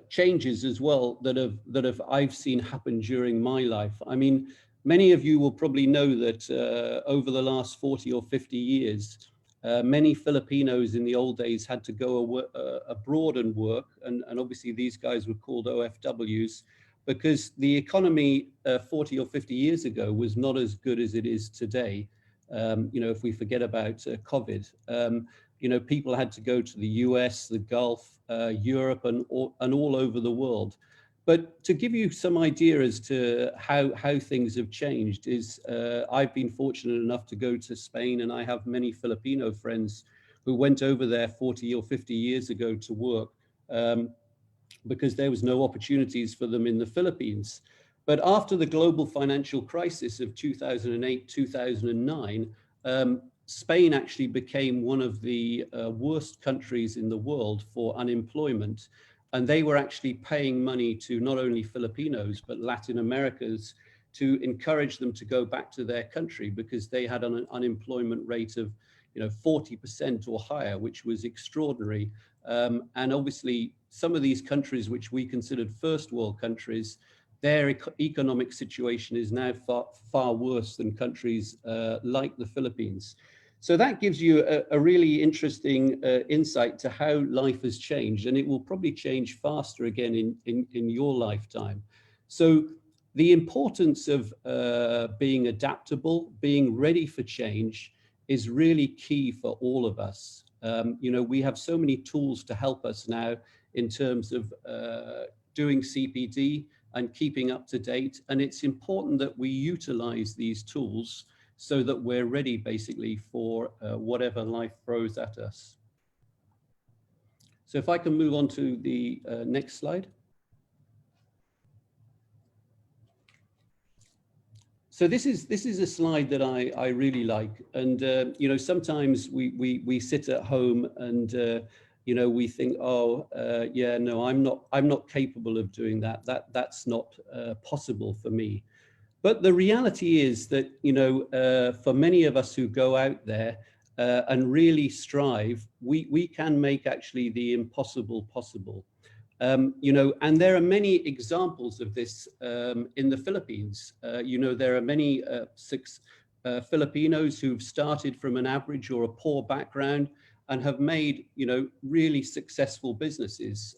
changes as well that I've seen happen during my life. I mean, many of you will probably know that over the last 40 or 50 years, many Filipinos in the old days had to go abroad and work, and obviously these guys were called OFWs, because the economy 40 or 50 years ago was not as good as it is today. You know, if we forget about COVID, you know, people had to go to the US, the Gulf, Europe, and all over the world. But to give you some idea as to how things have changed is, I've been fortunate enough to go to Spain, and I have many Filipino friends who went over there 40 or 50 years ago to work because there was no opportunities for them in the Philippines. But after the global financial crisis of 2008, 2009, Spain actually became one of the worst countries in the world for unemployment. And they were actually paying money to not only Filipinos, but Latin Americans to encourage them to go back to their country because they had an unemployment rate of, you know, 40% or higher, which was extraordinary. And obviously, some of these countries, which we considered first world countries, their economic situation is now far worse than countries like the Philippines. So that gives you a really interesting insight to how life has changed, and it will probably change faster again in your lifetime. So the importance of being adaptable, being ready for change is really key for all of us. You know, we have so many tools to help us now in terms of doing CPD and keeping up to date. And it's important that we utilize these tools so that we're ready basically for whatever life throws at us. So if I can move on to the next slide. So this is a slide that I really like. And, you know, sometimes we sit at home and, you know, we think, oh, yeah, no, I'm not capable of doing that. That's not possible for me. But the reality is that, you know, for many of us who go out there and really strive, we can make actually the impossible possible. You know, and there are many examples of this in the Philippines. You know, there are many Filipinos who've started from an average or a poor background and have made, you know, really successful businesses.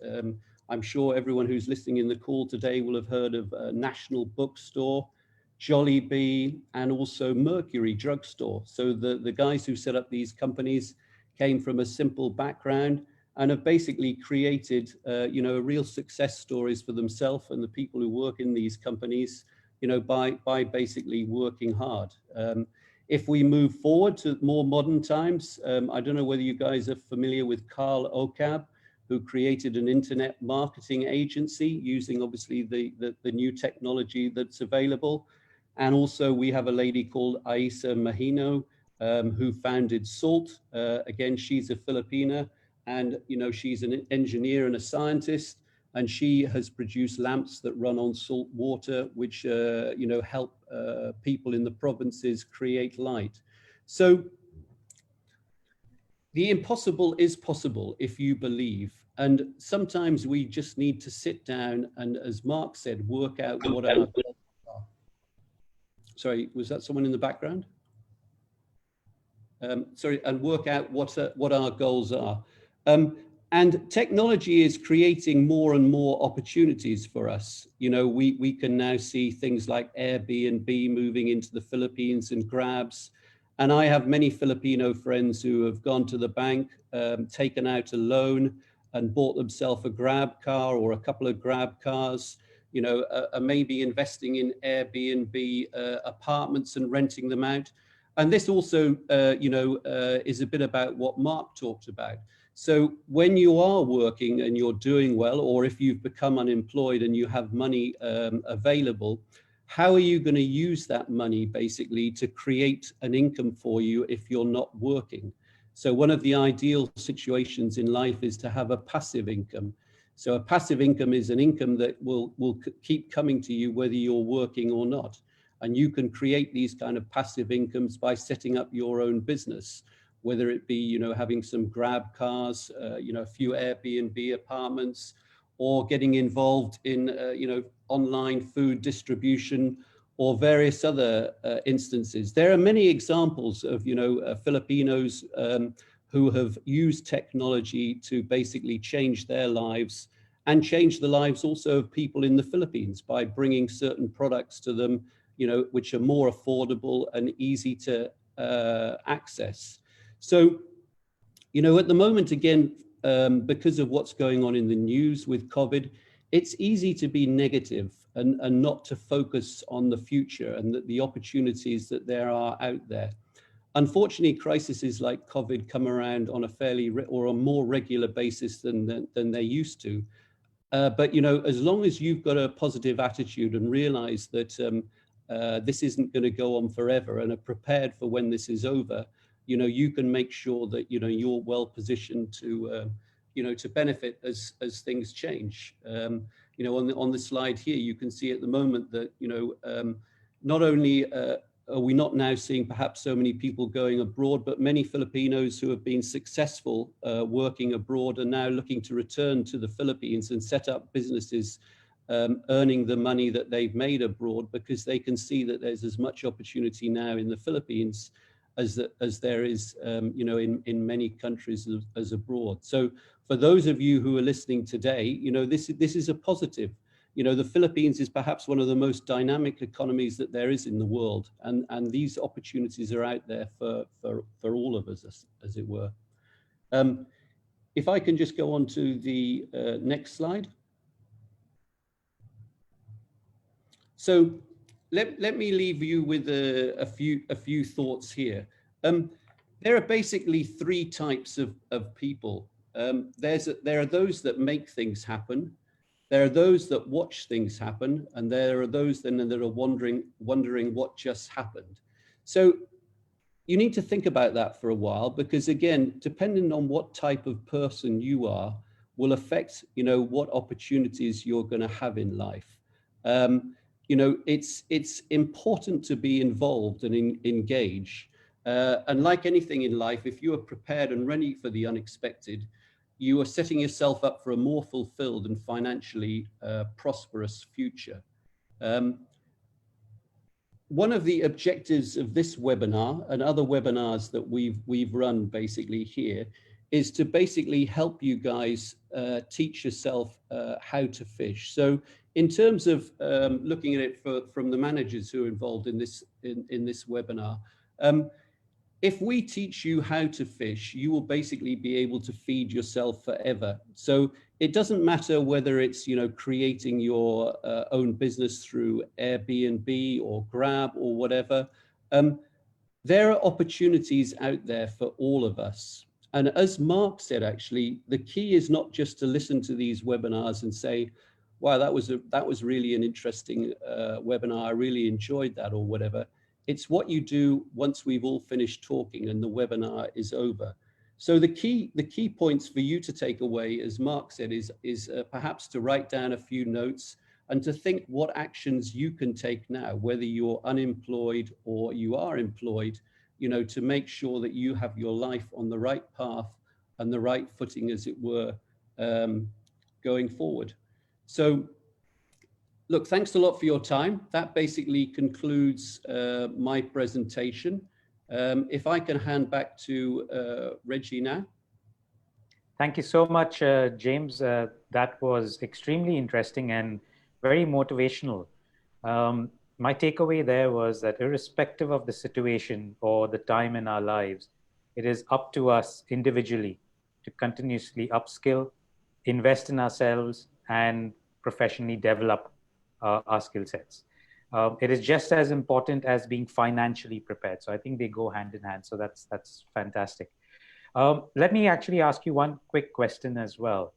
I'm sure everyone who's listening in the call today will have heard of National Bookstore, Jollibee, and also Mercury Drugstore. So the guys who set up these companies came from a simple background and have basically created, you know, real success stories for themselves and the people who work in these companies, you know, by basically working hard. If we move forward to more modern times, I don't know whether you guys are familiar with Carl Okab, who created an internet marketing agency using obviously the new technology that's available. And also we have a lady called Aisa Mahino, who founded Salt. Again, she's a Filipina, and she's an engineer and a scientist, and she has produced lamps that run on salt water, which help people in the provinces create light. So the impossible is possible if you believe. And sometimes we just need to sit down and, as Mark said, work out what our goals are. Sorry, was that someone in the background? Sorry, and work out what our goals are. And technology is creating more and more opportunities for us. We can now see things like Airbnb moving into the Philippines and Grabs. And I have many Filipino friends who have gone to the bank, taken out a loan and bought themselves a Grab car or a couple of Grab cars, maybe investing in Airbnb apartments and renting them out. And this also, is a bit about what Mark talked about. So when you are working and you're doing well, or if you've become unemployed and you have money available, how are you going to use that money basically to create an income for you if you're not working? So one of the ideal situations in life is to have a passive income. So a passive income is an income that will keep coming to you whether you're working or not. And you can create these kind of passive incomes by setting up your own business, whether it be, having some Grab cars, a few Airbnb apartments, or getting involved in, online food distribution or various other instances. There are many examples of, Filipinos who have used technology to basically change their lives and change the lives also of people in the Philippines by bringing certain products to them, which are more affordable and easy to access. So, at the moment, again, because of what's going on in the news with COVID, it's easy to be negative and not to focus on the future and the opportunities that there are out there. Unfortunately, crises like COVID come around on a fairly or a more regular basis than they used to. But, as long as you've got a positive attitude and realize that this isn't going to go on forever and are prepared for when this is over, you can make sure that, you're well positioned to, to benefit as things change. On the slide here, you can see at the moment that, not only are we not now seeing perhaps so many people going abroad, but many Filipinos who have been successful working abroad are now looking to return to the Philippines and set up businesses earning the money that they've made abroad, because they can see that there's as much opportunity now in the Philippines as there is, in many countries as abroad. So for those of you who are listening today, this is a positive. The Philippines is perhaps one of the most dynamic economies that there is in the world, and these opportunities are out there for all of us, as it were. If I can just go on to the next slide. So let me leave you with a few thoughts here. There are basically three types of people. There are those that make things happen. There are those that watch things happen, and there are those then that are wondering what just happened. So you need to think about that for a while, because again, depending on what type of person you are, will affect what opportunities you're going to have in life. It's important to be involved and engage. And like anything in life, if you are prepared and ready for the unexpected, you are setting yourself up for a more fulfilled and financially prosperous future. One of the objectives of this webinar and other webinars that we've run basically here is to basically help you guys teach yourself how to fish. So in terms of looking at it from the managers who are involved in this webinar, if we teach you how to fish, you will basically be able to feed yourself forever. So it doesn't matter whether it's creating your own business through Airbnb or Grab or whatever. There are opportunities out there for all of us. And as Mark said, actually, the key is not just to listen to these webinars and say, wow, that was really an interesting webinar, I really enjoyed that, or whatever. It's what you do once we've all finished talking and the webinar is over. So the key points for you to take away, as Mark said, is perhaps to write down a few notes and to think what actions you can take now, whether you're unemployed or you are employed, to make sure that you have your life on the right path and the right footing, as it were, going forward. So, look, thanks a lot for your time. That basically concludes my presentation. If I can hand back to Reggie now. Thank you so much, James. That was extremely interesting and very motivational. My takeaway there was that irrespective of the situation or the time in our lives, it is up to us individually to continuously upskill, invest in ourselves, and professionally develop our skill sets. It is just as important as being financially prepared. So I think they go hand in hand. So that's fantastic. Let me actually ask you one quick question as well.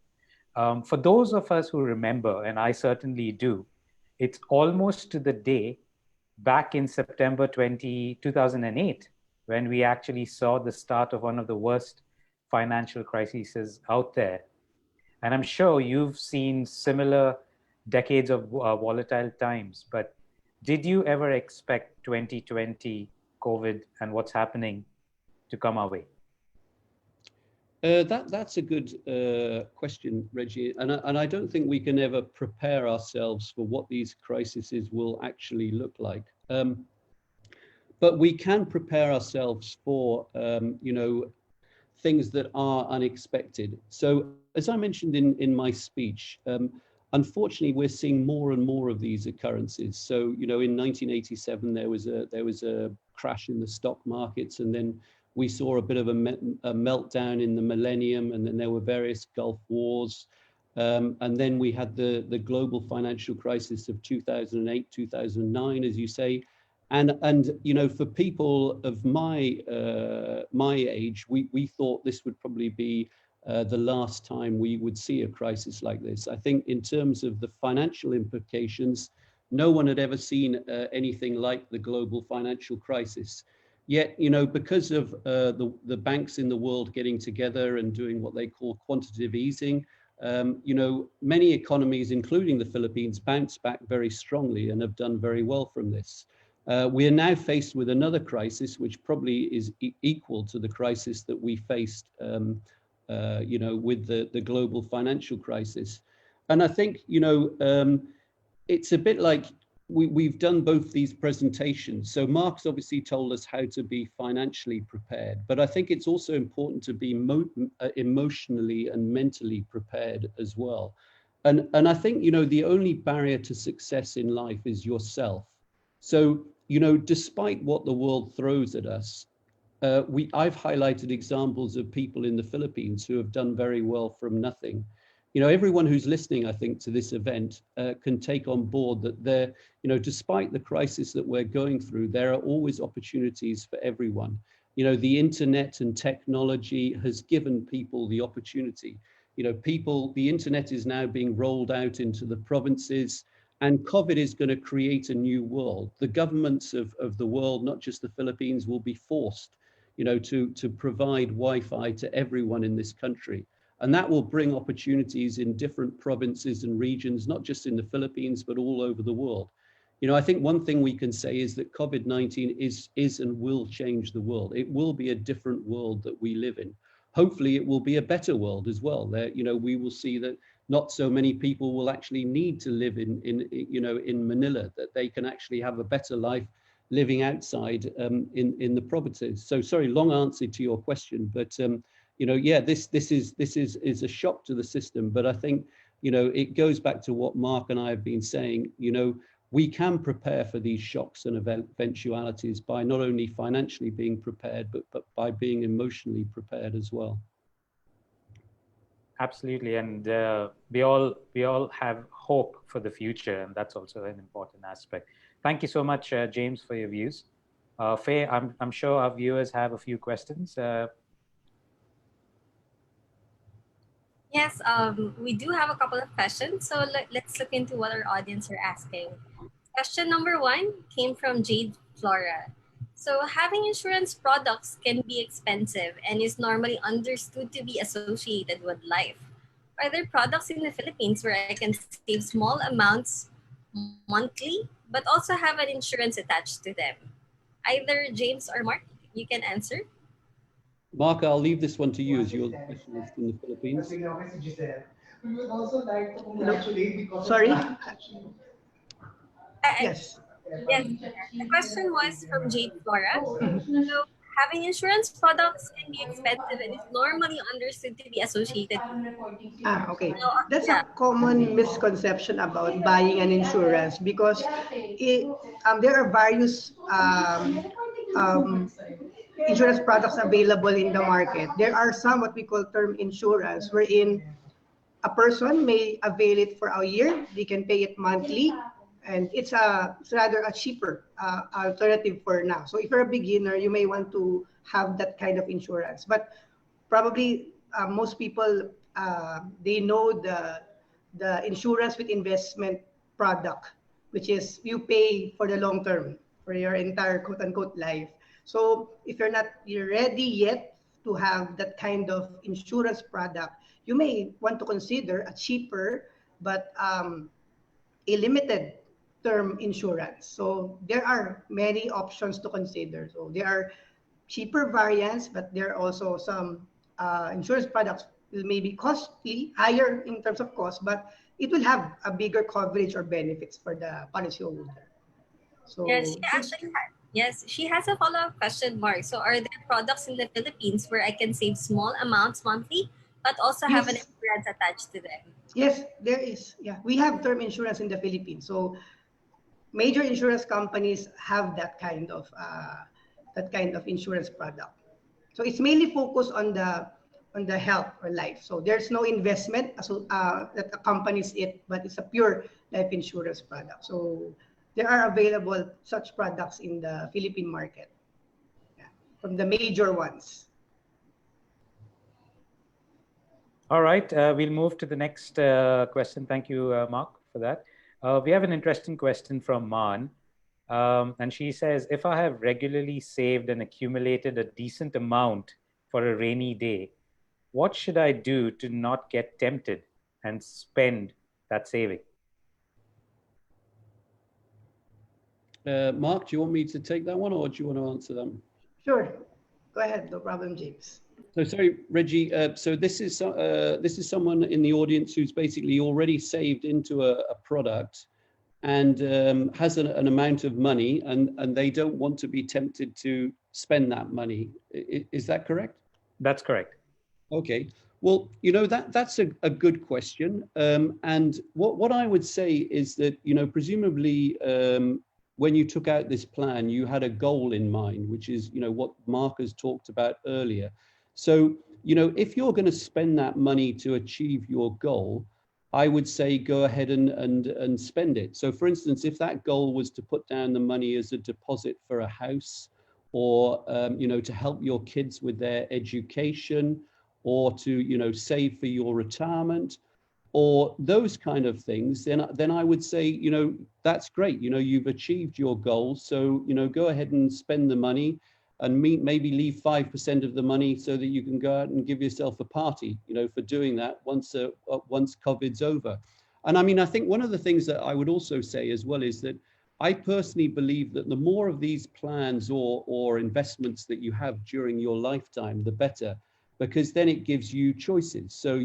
For those of us who remember, and I certainly do, it's almost to the day back in September 2008, when we actually saw the start of one of the worst financial crises out there. And I'm sure you've seen similar decades of volatile times, but did you ever expect 2020, COVID, and what's happening to come our way? That's a good question, Reggie, and I don't think we can ever prepare ourselves for what these crises will actually look like. But we can prepare ourselves for things that are unexpected. So, as I mentioned in my speech, unfortunately, we're seeing more and more of these occurrences. So, in 1987, there was a crash in the stock markets, and then we saw a bit of a meltdown in the millennium, and then there were various Gulf wars. And then we had the global financial crisis of 2008, 2009, as you say. And for people of my age, we thought this would probably be the last time we would see a crisis like this. I think in terms of the financial implications, no one had ever seen anything like the global financial crisis. Yet, because of the banks in the world getting together and doing what they call quantitative easing, many economies, including the Philippines, bounced back very strongly and have done very well from this. We are now faced with another crisis, which probably is equal to the crisis that we faced, with the global financial crisis. And I think, it's a bit like we've done both these presentations. So Mark's obviously told us how to be financially prepared, but I think it's also important to be emotionally and mentally prepared as well. And I think, the only barrier to success in life is yourself. So, despite what the world throws at us, I've highlighted examples of people in the Philippines who have done very well from nothing. Everyone who's listening, I think, to this event can take on board that despite the crisis that we're going through, there are always opportunities for everyone. The internet and technology has given people the opportunity. The internet is now being rolled out into the provinces, and COVID is going to create a new world. The governments of the world, not just the Philippines, will be forced, to provide Wi-Fi to everyone in this country. And that will bring opportunities in different provinces and regions, not just in the Philippines, but all over the world. I think one thing we can say is that COVID-19 is and will change the world. It will be a different world that we live in. Hopefully it will be a better world as well. That, we will see that not so many people will actually need to live in Manila, that they can actually have a better life living outside in the provinces. So sorry, long answer to your question, but this is a shock to the system. But I think, it goes back to what Mark and I have been saying. We can prepare for these shocks and eventualities by not only financially being prepared, but by being emotionally prepared as well. Absolutely, and we all have hope for the future, and that's also an important aspect. Thank you so much, James, for your views. Faye, I'm sure our viewers have a few questions. Yes, we do have a couple of questions, so let's look into what our audience are asking. Question number 1 came from Jade Flora. So having insurance products can be expensive and is normally understood to be associated with life. Are there products in the Philippines where I can save small amounts monthly, but also have an insurance attached to them? Either James or Mark, you can answer. Mark, I'll leave this one to you as you're the specialist in the Philippines. Sorry? I, Yes. yes, the question was from Jade Flora. So having insurance products can be expensive and is normally understood to be associated with Okay. now, That's yeah. a common misconception about buying an insurance because there are various insurance products available in the market. There are some what we call term insurance, wherein a person may avail it for a year. They can pay it monthly, and it's rather a cheaper alternative for now. So if you're a beginner, you may want to have that kind of insurance. But probably most people they know the insurance with investment product, which is you pay for the long term for your entire quote unquote life. So if you're ready yet to have that kind of insurance product, you may want to consider a cheaper but a limited term insurance. So there are many options to consider. So there are cheaper variants, but there are also some insurance products will maybe costly, higher in terms of cost, but it will have a bigger coverage or benefits for the policyholder. Yes, So she has a follow-up question, Mark. So are there products in the Philippines where I can save small amounts monthly, but also have an yes, insurance attached to them? yes, there is. Yeah, we have term insurance in the Philippines. So major insurance companies have that kind of insurance product. So it's mainly focused on the health or life. So there's no investment that accompanies it, but it's a pure life insurance product. So there are available such products in the Philippine market, yeah, from the major ones. All right, we'll move to the next question. Thank you, Mark, for that. We have an interesting question from Man. And she says, if I have regularly saved and accumulated a decent amount for a rainy day, what should I do to not get tempted and spend that saving? Mark, do you want me to take that one or do you want to answer them? Sure, go ahead, no problem, James. So sorry, Reggie. So this is someone in the audience who's basically already saved into a product and has an amount of money, and they don't want to be tempted to spend that money. Is that correct? That's correct. Okay. Well, that's a good question. And what I would say is that, presumably when you took out this plan, you had a goal in mind, which is, what Mark has talked about earlier. So, if you're going to spend that money to achieve your goal, I would say go ahead and spend it. So for instance, if that goal was to put down the money as a deposit for a house, or to help your kids with their education, or to save for your retirement, or those kind of things, then I would say that's great. You've achieved your goals, so go ahead and spend the money, and maybe leave 5% of the money so that you can go out and give yourself a party, for doing that once COVID's over. And I mean, I think one of the things that I would also say as well is that I personally believe that the more of these plans or investments that you have during your lifetime, the better, because then it gives you choices. So,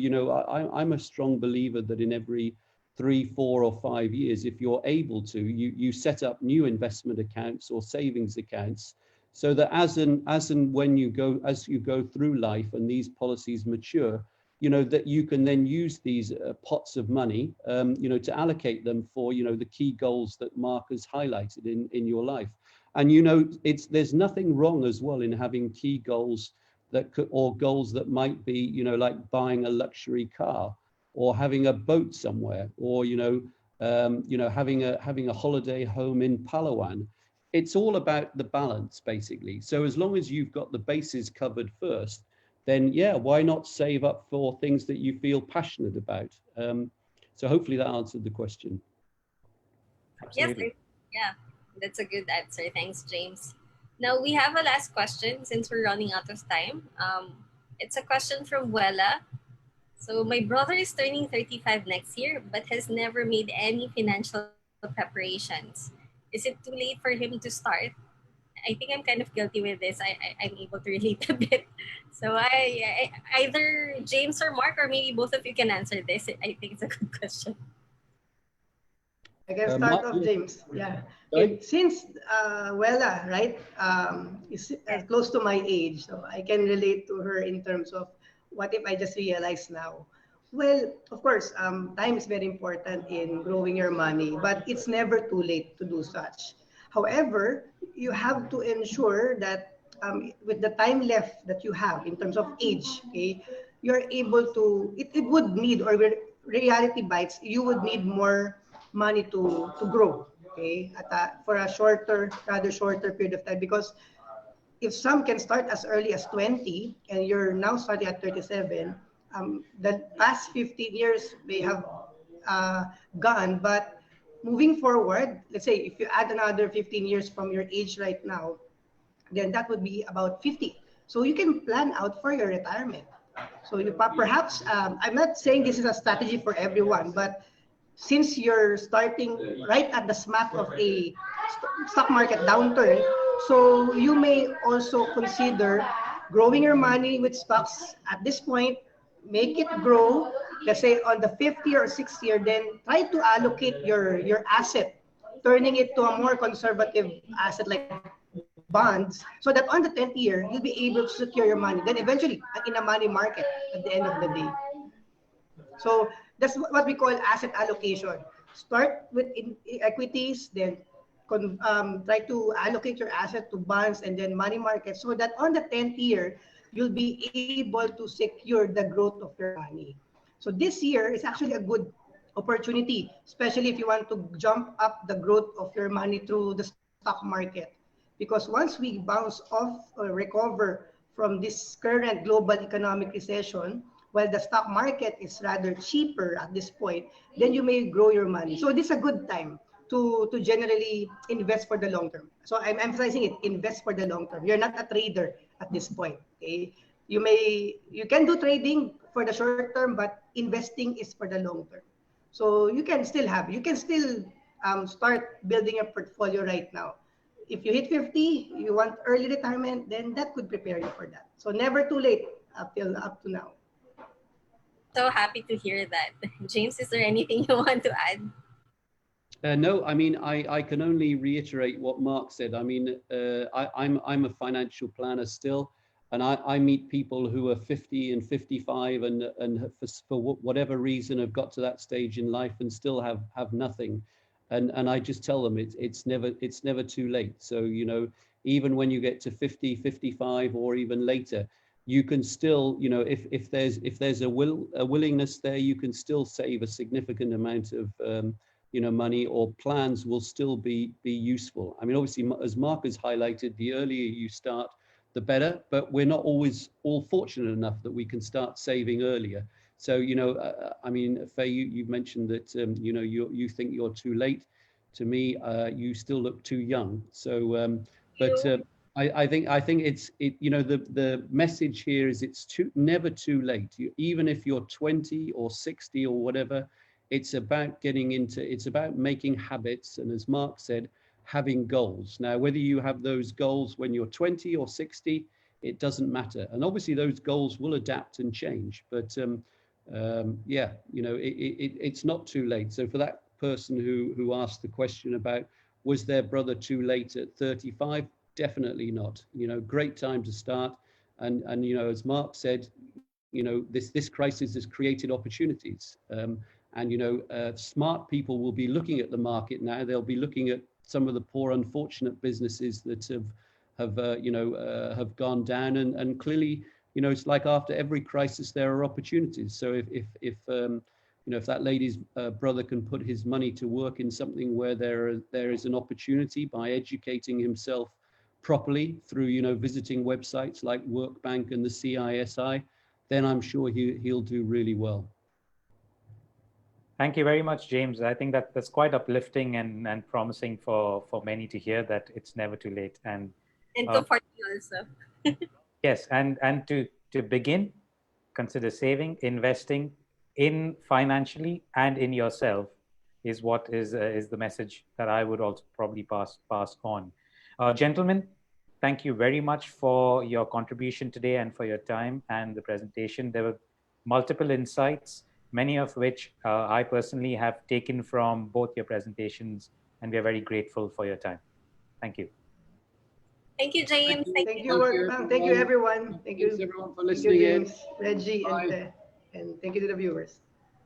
I'm a strong believer that in every 3, 4, or 5 years, if you're able to, you set up new investment accounts or savings accounts, so that as you go through life and these policies mature, that you can then use these pots of money, to allocate them for, the key goals that Mark has highlighted in your life. And, there's nothing wrong as well in having key goals or goals that might be, like buying a luxury car, or having a boat somewhere, or, having a holiday home in Palawan. It's all about the balance, basically. So as long as you've got the bases covered first, then yeah, why not save up for things that you feel passionate about? So hopefully that answered the question. Absolutely. Yes, yeah, that's a good answer. Thanks, James. Now we have a last question since we're running out of time. It's a question from Wella. So my brother is turning 35 next year, but has never made any financial preparations. Is it too late for him to start? I think I'm kind of guilty with this. I'm able to relate a bit. So either James or Mark, or maybe both of you can answer this. I think it's a good question. I can start off, James. Yeah. Okay. Since Wella, right, is close to my age, so I can relate to her in terms of what if I just realize now. Well, of course, time is very important in growing your money, but it's never too late to do such. However, you have to ensure that with the time left that you have in terms of age, okay, you're able to, it would need, or reality bites, you would need more money to grow, okay, for a shorter, rather shorter period of time. Because if some can start as early as 20 and you're now starting at 37, the past 15 years may have gone, but moving forward, let's say if you add another 15 years from your age right now, then that would be about 50. So you can plan out for your retirement. So you perhaps, I'm not saying this is a strategy for everyone, but since you're starting right at the smack of a stock market downturn, so you may also consider growing your money with stocks at this point, make it grow. Let's say on the fifth year or sixth year, then try to allocate your asset, turning it to a more conservative asset like bonds, so that on the 10th year, you'll be able to secure your money. Then eventually, in a money market at the end of the day. So that's what we call asset allocation. Start with equities, then try to allocate your asset to bonds and then money market, so that on the 10th year, you'll be able to secure the growth of your money. So this year is actually a good opportunity, especially if you want to jump up the growth of your money through the stock market. Because once we bounce off or recover from this current global economic recession, while the stock market is rather cheaper at this point, then you may grow your money. So this is a good time to generally invest for the long term. So I'm emphasizing it, invest for the long term. You're not a trader at this point. Okay? You can do trading for the short term, but investing is for the long term. So you can still start building a portfolio right now. If you hit 50, you want early retirement, then that could prepare you for that. So never too late up to now. So happy to hear that. James, is there anything you want to add? No, I mean, I can only reiterate what Mark said. I mean, I'm a financial planner still, and I meet people who are 50 and 55 and for whatever reason have got to that stage in life and still have nothing. And I just tell them it's never too late. So, you know, even when you get to 50, 55 or even later, you can still, you know, if there's a willingness there, you can still save a significant amount of you know, money, or plans will still be useful. I mean, obviously, as Mark has highlighted, the earlier you start, the better, but we're not always all fortunate enough that we can start saving earlier. So, you know, I mean, Faye, you've mentioned that, you know, you think you're too late. To me, you still look too young. So, but I think you know, the message here is it's never too late. Even if you're 20 or 60 or whatever, it's about it's about making habits. And as Mark said, having goals. Now, whether you have those goals when you're 20 or 60, it doesn't matter. And obviously those goals will adapt and change. But yeah, you know, it's not too late. So for that person who asked the question about, was their brother too late at 35? Definitely not. You know, great time to start. And you know, as Mark said, you know, this crisis has created opportunities. And, you know, smart people will be looking at the market now. They'll be looking at some of the poor, unfortunate businesses that have gone down. And clearly, you know, it's like after every crisis, there are opportunities. So if you know, if that lady's brother can put his money to work in something where there is an opportunity by educating himself properly through, you know, visiting websites like Workbank and the CISI, then I'm sure he'll do really well. Thank you very much, James. I think that's quite uplifting and promising for many to hear that it's never too late. And And comforting also. Yes, and to begin, consider saving, investing in financially and in yourself is what is the message that I would also probably pass on. Gentlemen, thank you very much for your contribution today and for your time and the presentation. There were multiple insights, many of which I personally have taken from both your presentations, and we are very grateful for your time. Thank you. Thank you, James. Thank you, Workbank. Thank you, everyone. Thank you. Thanks, everyone, for Thank you, listening in. James, Reggie, Bye. and thank you to the viewers.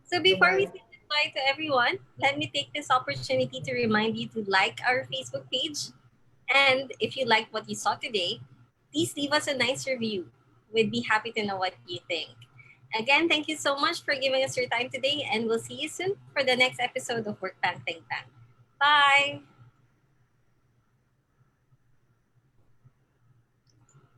So before we Bye-bye. say goodbye to everyone, let me take this opportunity to remind you to like our Facebook page. And if you like what you saw today, please leave us a nice review. We'd be happy to know what you think. Again, thank you so much for giving us your time today, and we'll see you soon for the next episode of Workbank Think Tank. Bye!